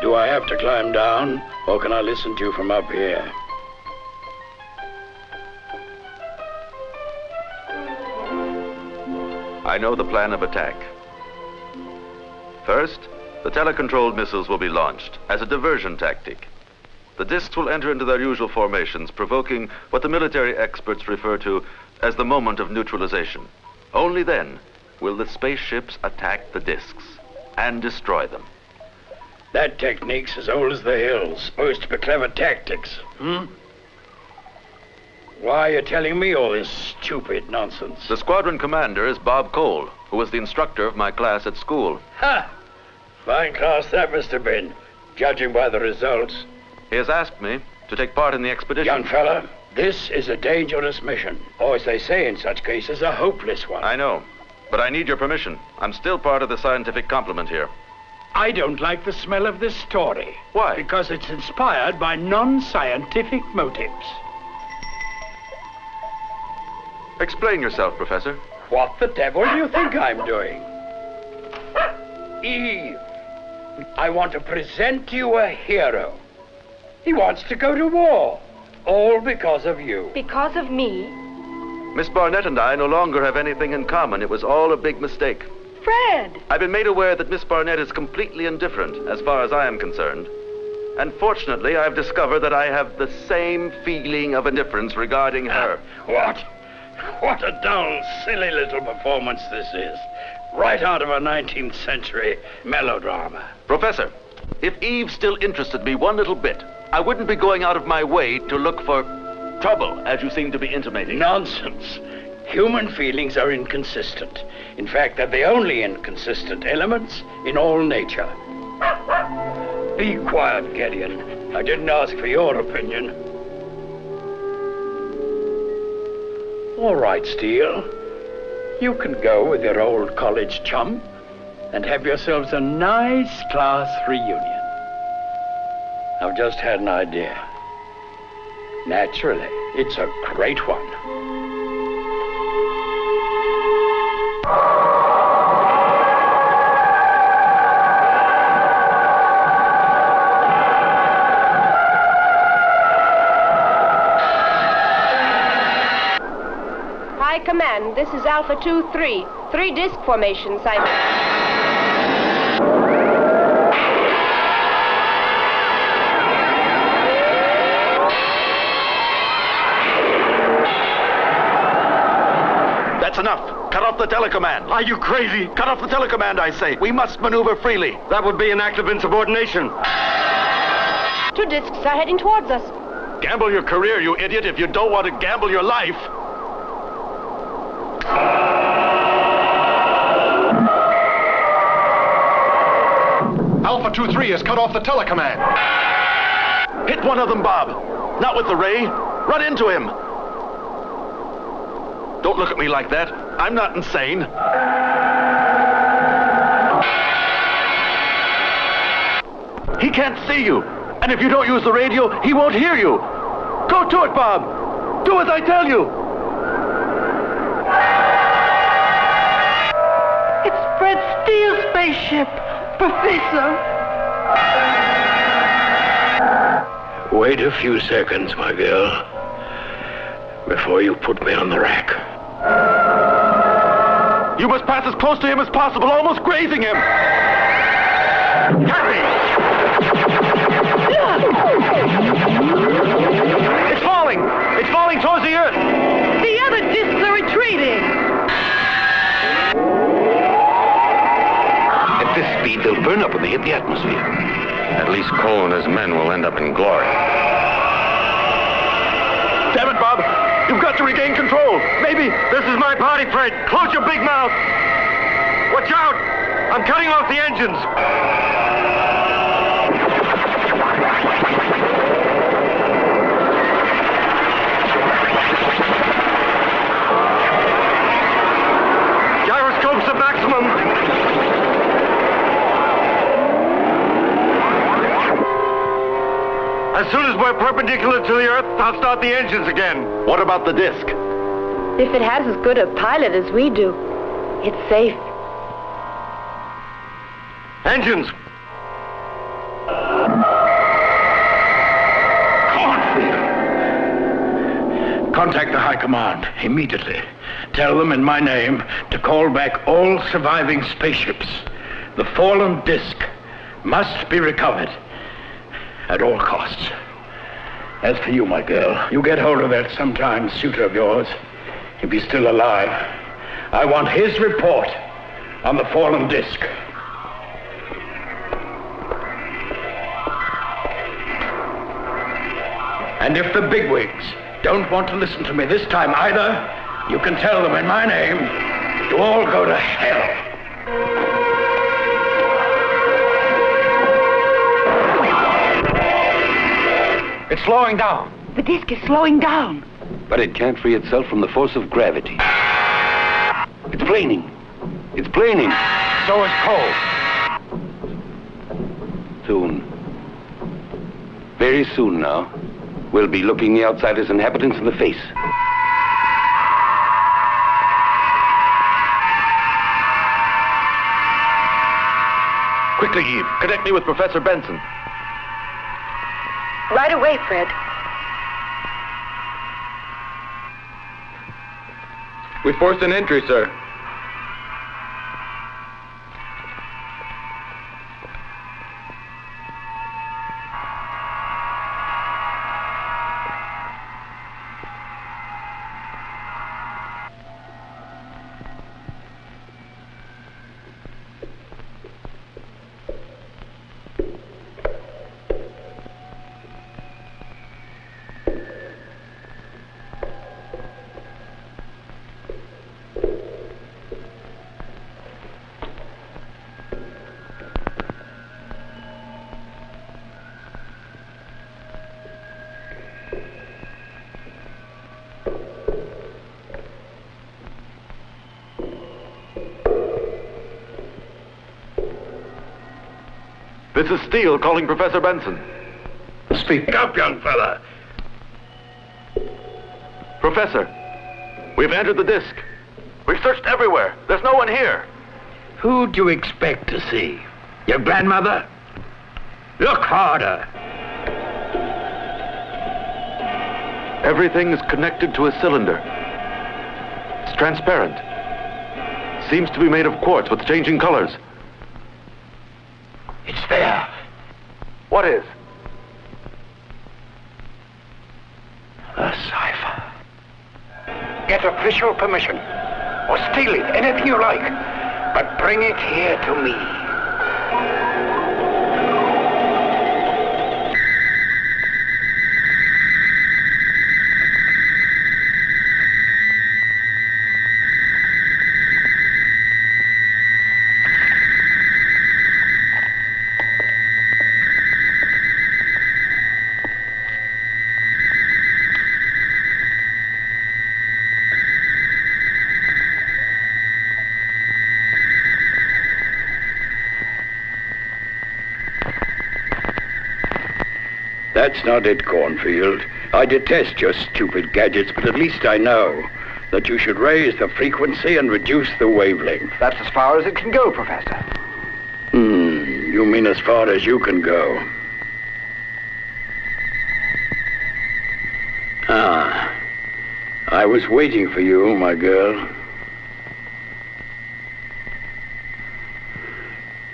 Do I have to climb down, or can I listen to you from up here? I know the plan of attack. First, the telecontrolled missiles will be launched as a diversion tactic. The discs will enter into their usual formations, provoking what the military experts refer to as the moment of neutralization. Only then will the spaceships attack the discs and destroy them. That technique's as old as the hills. Supposed to be clever tactics, Why are you telling me all this stupid nonsense? The squadron commander is Bob Cole, who was the instructor of my class at school. Ha! Fine class that must have been, judging by the results. He has asked me to take part in the expedition. Young fella, this is a dangerous mission, or as they say in such cases, a hopeless one. I know, but I need your permission. I'm still part of the scientific complement here. I don't like the smell of this story. Why? Because it's inspired by non-scientific motives. Explain yourself, Professor. What the devil do you think I'm doing? Eve, I want to present you a hero. He wants to go to war, all because of you. Because of me? Miss Barnett and I no longer have anything in common. It was all a big mistake. Fred! I've been made aware that Miss Barnett is completely indifferent, as far as I am concerned. And fortunately, I've discovered that I have the same feeling of indifference regarding her. What? What a dull, silly little performance this is. Right out of a 19th century melodrama. Professor, if Eve still interested me one little bit, I wouldn't be going out of my way to look for trouble, as you seem to be intimating. Nonsense. Human feelings are inconsistent. In fact, they're the only inconsistent elements in all nature. Be quiet, Gideon. I didn't ask for your opinion. All right, Steele. You can go with your old college chum and have yourselves a nice class reunion. I've just had an idea. Naturally, it's a great one. High Command, this is Alpha 2-3. 3 disc formation, Simon. That's enough. Cut off the telecommand. Are you crazy? Cut off the telecommand, I say. We must maneuver freely. That would be an act of insubordination. 2 discs are heading towards us. Gamble your career, you idiot, if you don't want to gamble your life. Alpha 2-3 has cut off the telecommand. Hit one of them, Bob. Not with the ray. Run into him. Don't look at me like that. I'm not insane. He can't see you. And if you don't use the radio, he won't hear you. Go to it, Bob. Do as I tell you. ship, Professor. Wait a few seconds, my girl, before you put me on the rack. You must pass as close to him as possible, almost grazing him. Hurry! It's falling! It's falling towards the earth! The other discs are retreating! At this speed, they'll burn up when they hit the atmosphere. At least Cole and his men will end up in glory. Damn it, Bob! You've got to regain control! Maybe... This is my party, Fred! Close your big mouth! Watch out! I'm cutting off the engines! Gyroscopes at maximum! As soon as we're perpendicular to the Earth, I'll start the engines again. What about the disc? If it has as good a pilot as we do, it's safe. Engines! Cornfield! Contact the High Command immediately. Tell them in my name to call back all surviving spaceships. The fallen disc must be recovered at all costs. As for you, my girl, you get hold of that sometime suitor of yours, if he's still alive. I want his report on the fallen disc. And if the bigwigs don't want to listen to me this time either, you can tell them in my name to all go to hell. It's slowing down. The disc is slowing down. But it can't free itself from the force of gravity. It's planing. It's planing. So is Cole. Soon. Very soon now, we'll be looking the outsider's inhabitants in the face. Quickly, Eve. Connect me with Professor Benson. Right away, Fred. We forced an entry, sir. This is Steele calling Professor Benson. Speak up, young fella. Professor, we've entered the disc. We've searched everywhere. There's no one here. Who'd you expect to see? Your grandmother? Look harder. Everything is connected to a cylinder. It's transparent. Seems to be made of quartz with changing colors. It's there. What is? A cipher. Get official permission. Or steal it, anything you like. But bring it here to me. That's not it, Cornfield. I detest your stupid gadgets, but at least I know that you should raise the frequency and reduce the wavelength. That's as far as it can go, Professor. You mean as far as you can go? Ah, I was waiting for you, my girl.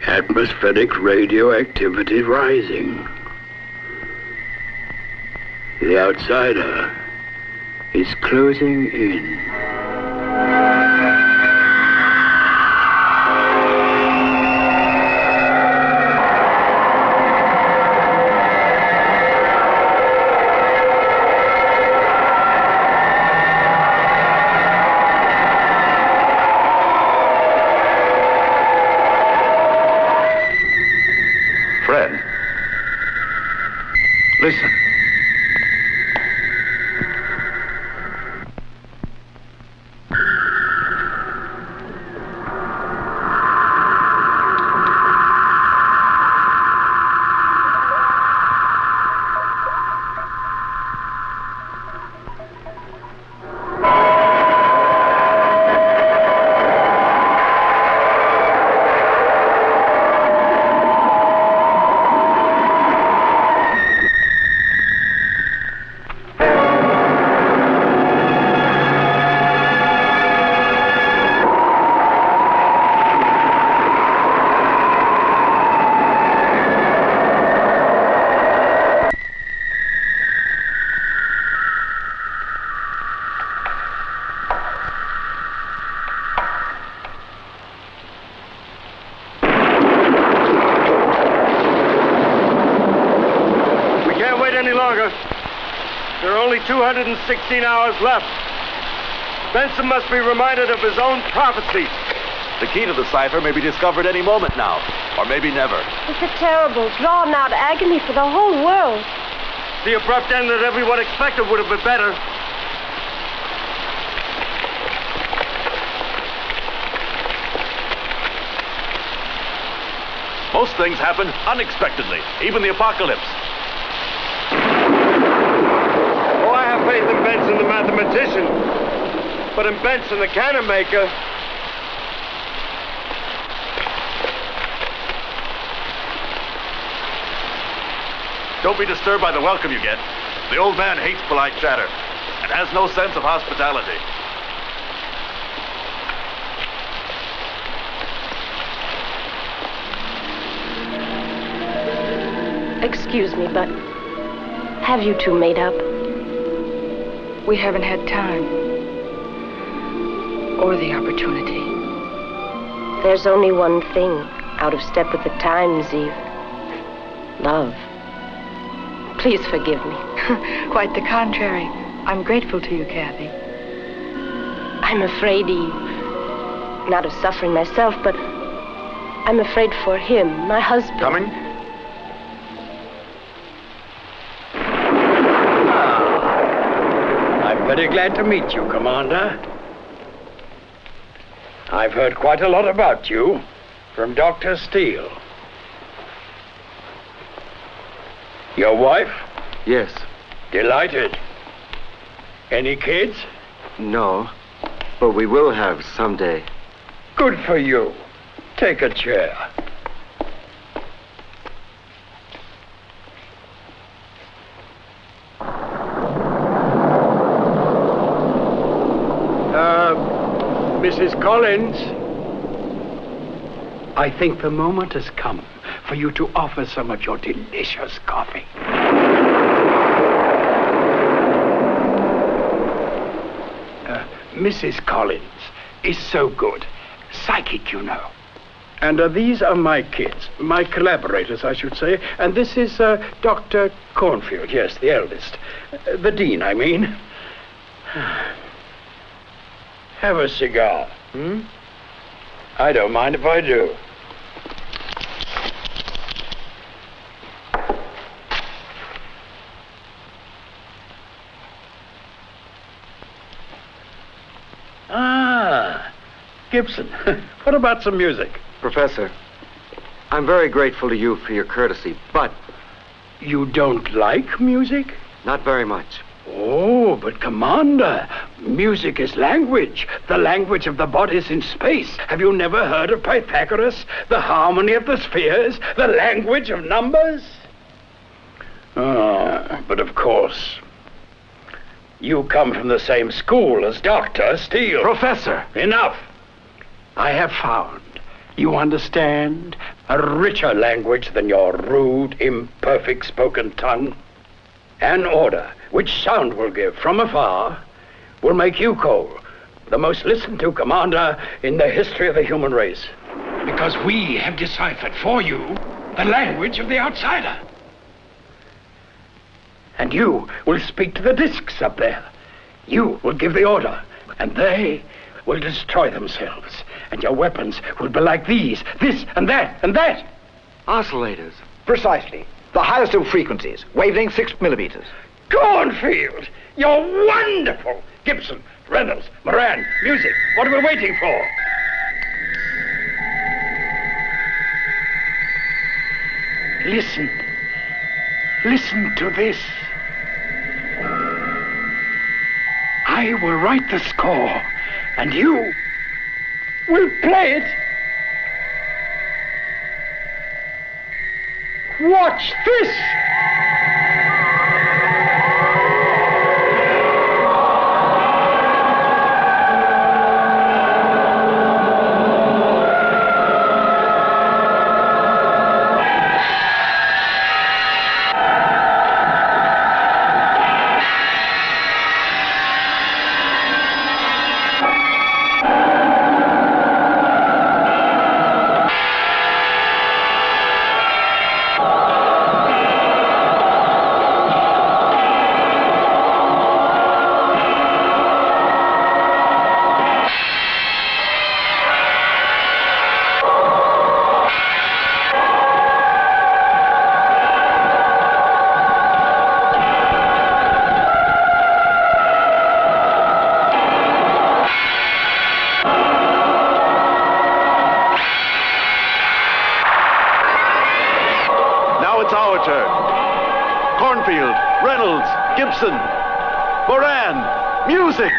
Atmospheric radioactivity rising. The outsider is closing in. Listen. There are only 216 hours left. Benson must be reminded of his own prophecy. The key to the cipher may be discovered any moment now, or maybe never. It's a terrible, drawn-out agony for the whole world. The abrupt end that everyone expected would have been better. Most things happen unexpectedly, even the apocalypse. Oh, I have faith in Benson, the mathematician. But in Benson, the cannon maker... Don't be disturbed by the welcome you get. The old man hates polite chatter and has no sense of hospitality. Excuse me, but have you two made up? We haven't had time. Or the opportunity. There's only one thing out of step with the times, Eve. Love. Please forgive me. Quite the contrary. I'm grateful to you, Kathy. I'm afraid, Eve. Not of suffering myself, but I'm afraid for him, my husband. Coming? I'm very glad to meet you, Commander. I've heard quite a lot about you from Dr. Steele. Your wife? Yes. Delighted. Any kids? No, but we will have someday. Good for you. Take a chair. Mrs. Collins, I think the moment has come for you to offer some of your delicious coffee. Mrs. Collins is so good. Psychic, you know. And these are my kids, my collaborators, I should say. And this is Dr. Cornfield, yes, the eldest. The dean, I mean. Have a cigar, I don't mind if I do. Ah, Gibson. What about some music? Professor, I'm very grateful to you for your courtesy, but... You don't like music? Not very much. Oh, but Commander, music is language. The language of the bodies in space. Have you never heard of Pythagoras? The harmony of the spheres? The language of numbers? But of course, you come from the same school as Dr. Steele. Professor! Enough! I have found, you understand, a richer language than your rude, imperfect spoken tongue. An order which sound will give from afar will make you, Cole, the most listened to commander in the history of the human race. Because we have deciphered for you the language of the outsider. And you will speak to the discs up there. You will give the order, and they will destroy themselves. And your weapons will be like these, this and that and that. Oscillators. Precisely. The highest of frequencies, wavelength 6 millimeters. Cornfield, you're wonderful. Gibson, Reynolds, Moran, music. What are we waiting for? Listen. Listen to this. I will write the score, and you will play it. Watch this! Cornfield, Reynolds, Gibson, Moran, music!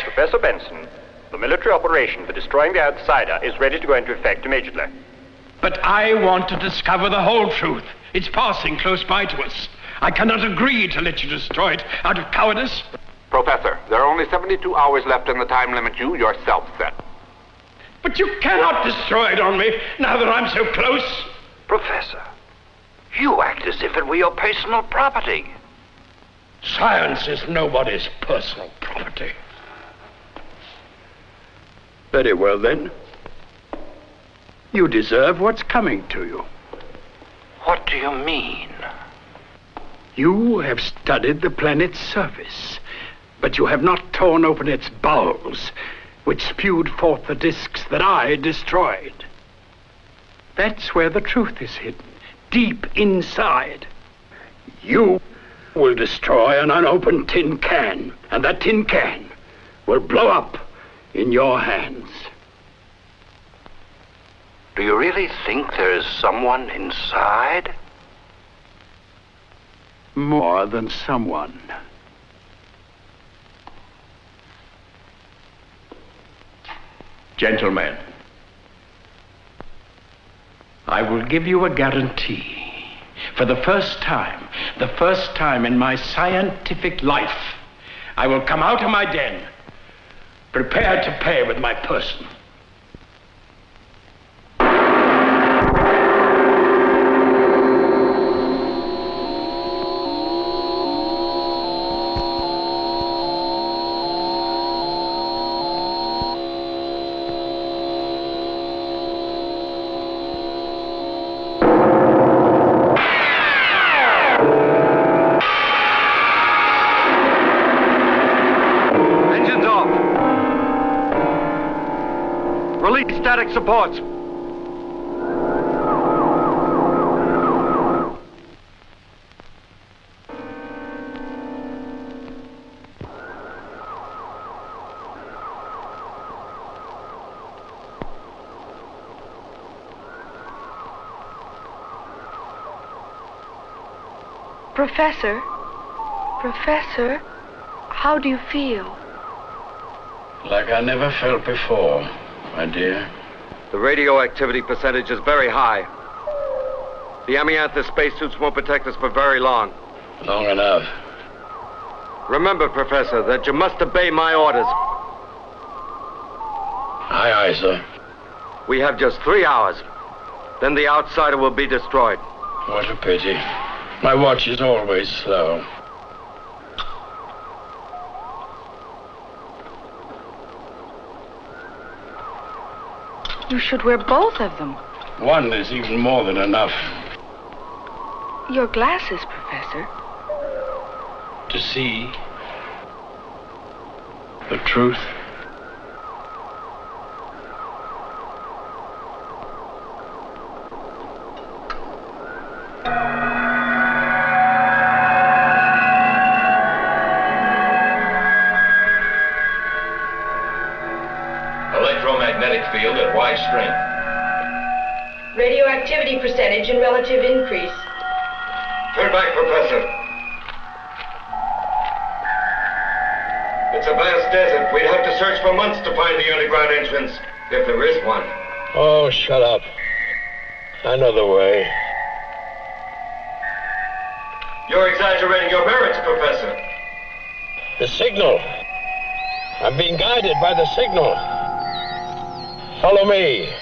Professor Benson, the military operation for destroying the outsider is ready to go into effect immediately. But I want to discover the whole truth. It's passing close by to us. I cannot agree to let you destroy it out of cowardice. Professor, there are only 72 hours left in the time limit you yourself set. But you cannot destroy it on me now that I'm so close. Professor, you act as if it were your personal property. Science is nobody's personal property. Very well, then. You deserve what's coming to you. What do you mean? You have studied the planet's surface, but you have not torn open its bowels, which spewed forth the discs that I destroyed. That's where the truth is hidden, deep inside. You will destroy an unopened tin can, and that tin can will blow up in your hands. Do you really think there is someone inside? More than someone. Gentlemen, I will give you a guarantee. For the first time in my scientific life, I will come out of my den, prepared to pay with my person. Static supports. Professor, how do you feel? Like I never felt before, my dear. The radioactivity percentage is very high. The Amianthus spacesuits won't protect us for very long. Long enough. Remember, Professor, that you must obey my orders. Aye, aye, sir. We have just 3 hours. Then the outsider will be destroyed. What a pity. My watch is always slow. You should wear both of them. One is even more than enough. Your glasses, Professor. To see the truth. Electromagnetic field at Y strength. Radioactivity percentage in relative increase. Turn back, Professor. It's a vast desert. We'd have to search for months to find the underground entrance, if there is one. Oh, shut up. I know the way. You're exaggerating your merits, Professor. The signal. I'm being guided by the signal. Follow me.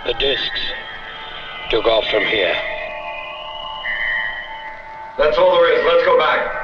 The discs took off from here. That's all there is. Let's go back.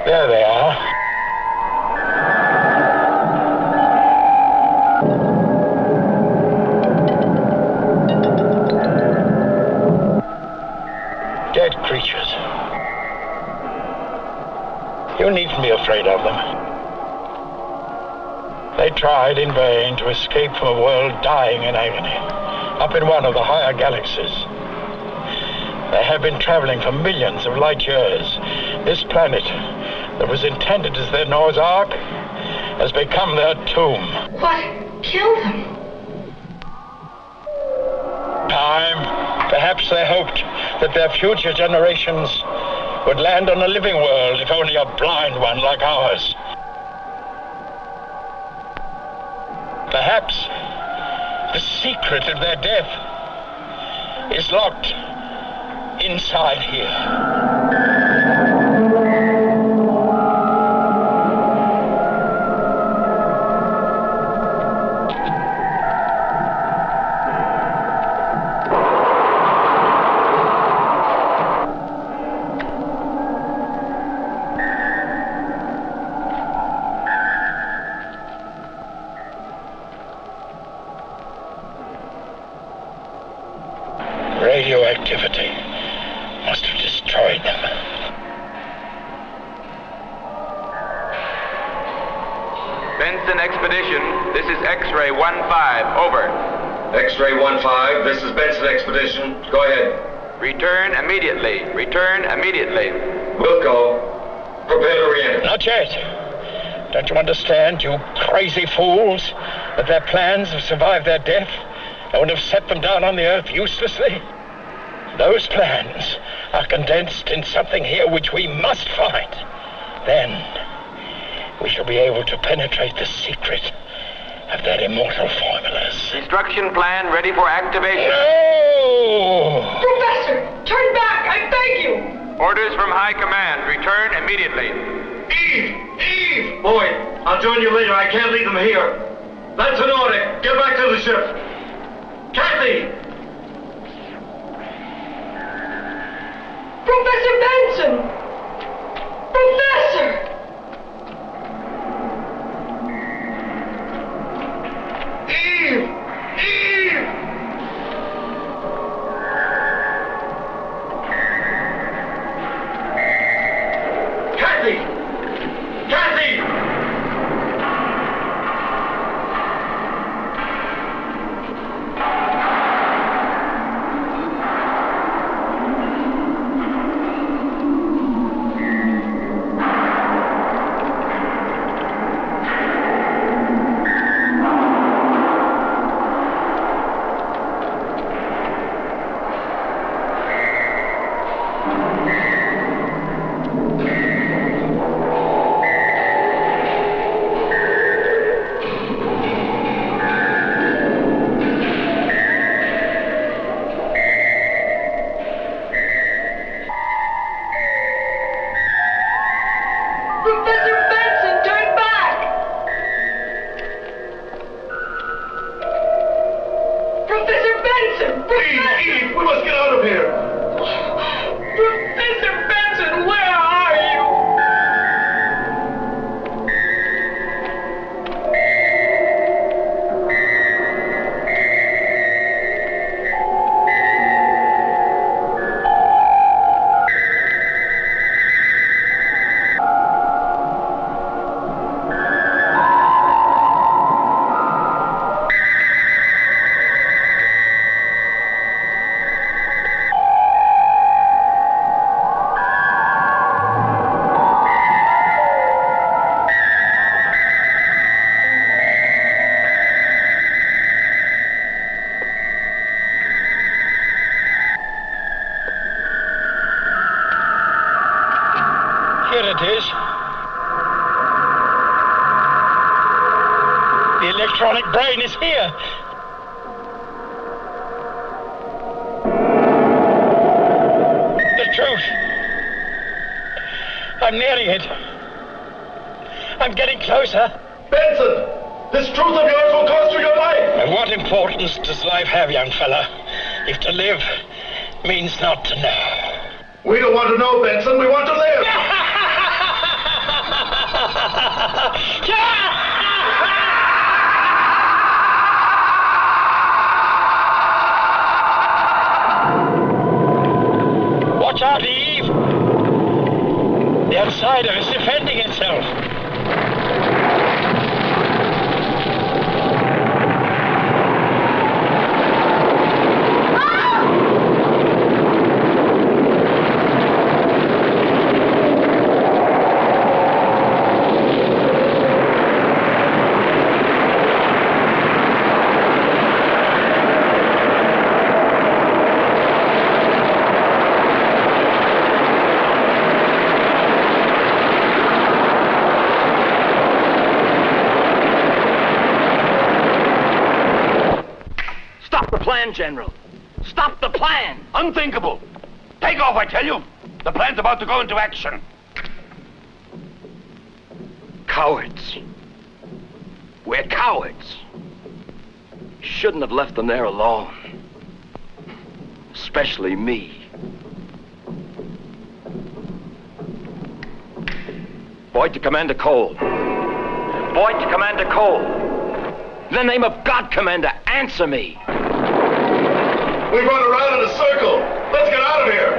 There they are. Dead creatures. You needn't be afraid of them. tried in vain to escape from a world dying in agony, up in one of the higher galaxies. They have been traveling for millions of light years. This planet, that was intended as their Noah's Ark, has become their tomb. What killed them? Time. Perhaps they hoped that their future generations would land on a living world, if only a blind one like ours. Perhaps the secret of their death is locked inside here. Radioactivity must have destroyed them. Benson Expedition, this is X-ray 15, over. X-ray 15, this is Benson Expedition. Go ahead. Return immediately. Return immediately. We'll go. Prepare to re-enter. Not yet. Don't you understand, you crazy fools, that their plans have survived their death and would have set them down on the Earth uselessly? Those plans are condensed in something here which we must find. Then we shall be able to penetrate the secret of their immortal formulas. Instruction plan ready for activation. No! Professor, turn back, I beg you! Orders from High Command. Return immediately. Eve! Boy, I'll join you later. I can't leave them here. That's an order. Get back to the ship. Kathy! Professor Benson! Professor! Eve! Eve! Kathy! Kathy! The electronic brain is here. The truth. I'm nearing it. I'm getting closer. Benson! This truth of yours will cost you your life! And what importance does life have, young fella, if to live means not to know? We don't want to know, Benson. We want to live! Watch out, Eve! The outsider is defending itself. the plan, General. Stop the plan. Unthinkable. Take off, I tell you. The plan's about to go into action. Cowards. We're cowards. Shouldn't have left them there alone. Especially me. Boyd to Commander Cole. Boyd to Commander Cole. In the name of God, Commander, answer me. We've run around in a circle. Let's get out of here.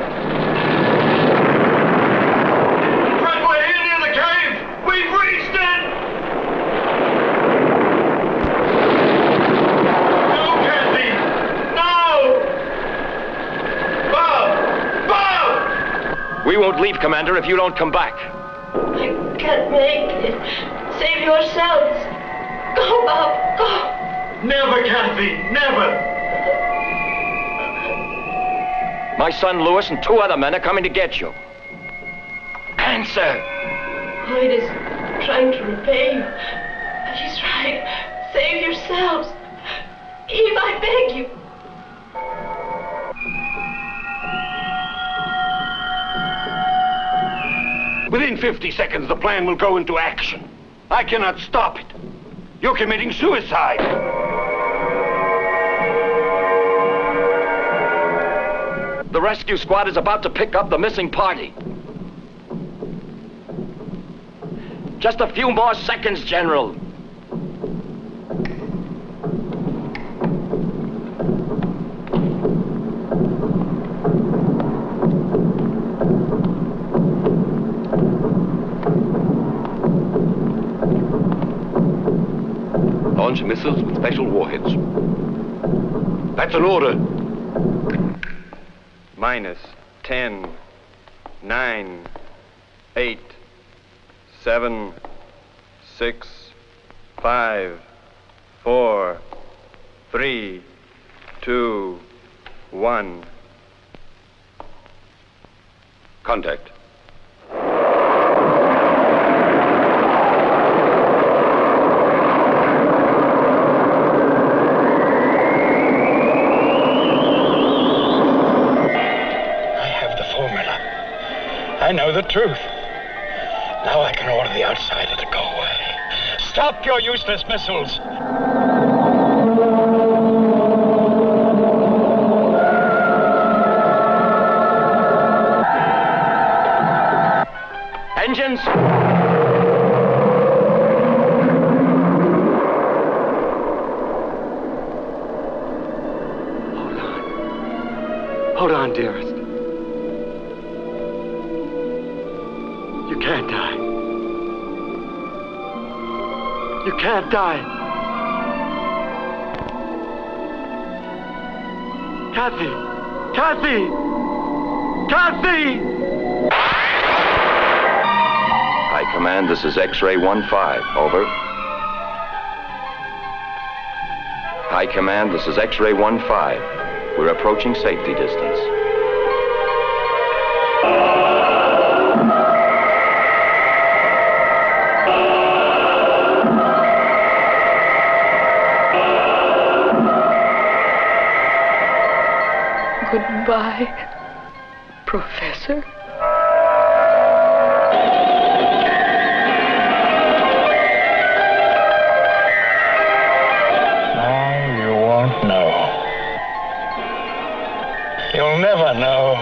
Fred, we're here near the cave. We've reached it. No, Kathy. No. Bob. Bob. We won't leave, Commander, if you don't come back. I can't make it. Save yourselves. Go, Bob, go. Never, Kathy. Never. My son Lewis and 2 other men are coming to get you. Answer! Boyd is trying to repay you. He's right. Save yourselves. Eve, I beg you. Within 50 seconds, the plan will go into action. I cannot stop it. You're committing suicide. The rescue squad is about to pick up the missing party. Just a few more seconds, General. Launch missiles with special warheads. That's an order. Minus 10, 9, 8, 7, 6, 5, 4, 3, 2, 1. Contact. I know the truth. Now I can order the outsider to go away. Stop your useless missiles. Engines. Hold on, dearest. You can't die. You can't die. Kathy! Kathy! Kathy! High Command, this is X-ray 15. Over. High Command, this is X-ray 15. We're approaching safety distance. Goodbye, Professor. Now you won't know. You'll never know.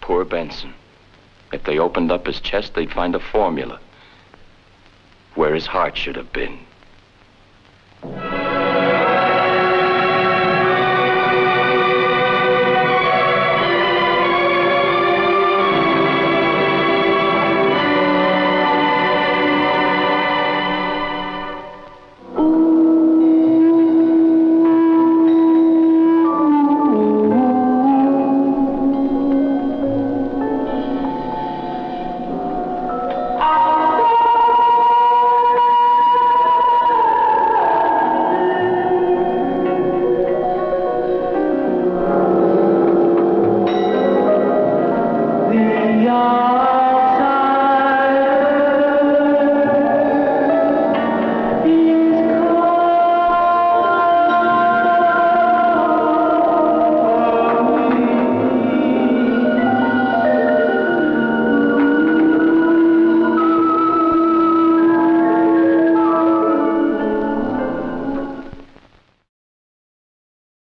Poor Benson. If they opened up his chest, they'd find a formula where his heart should have been.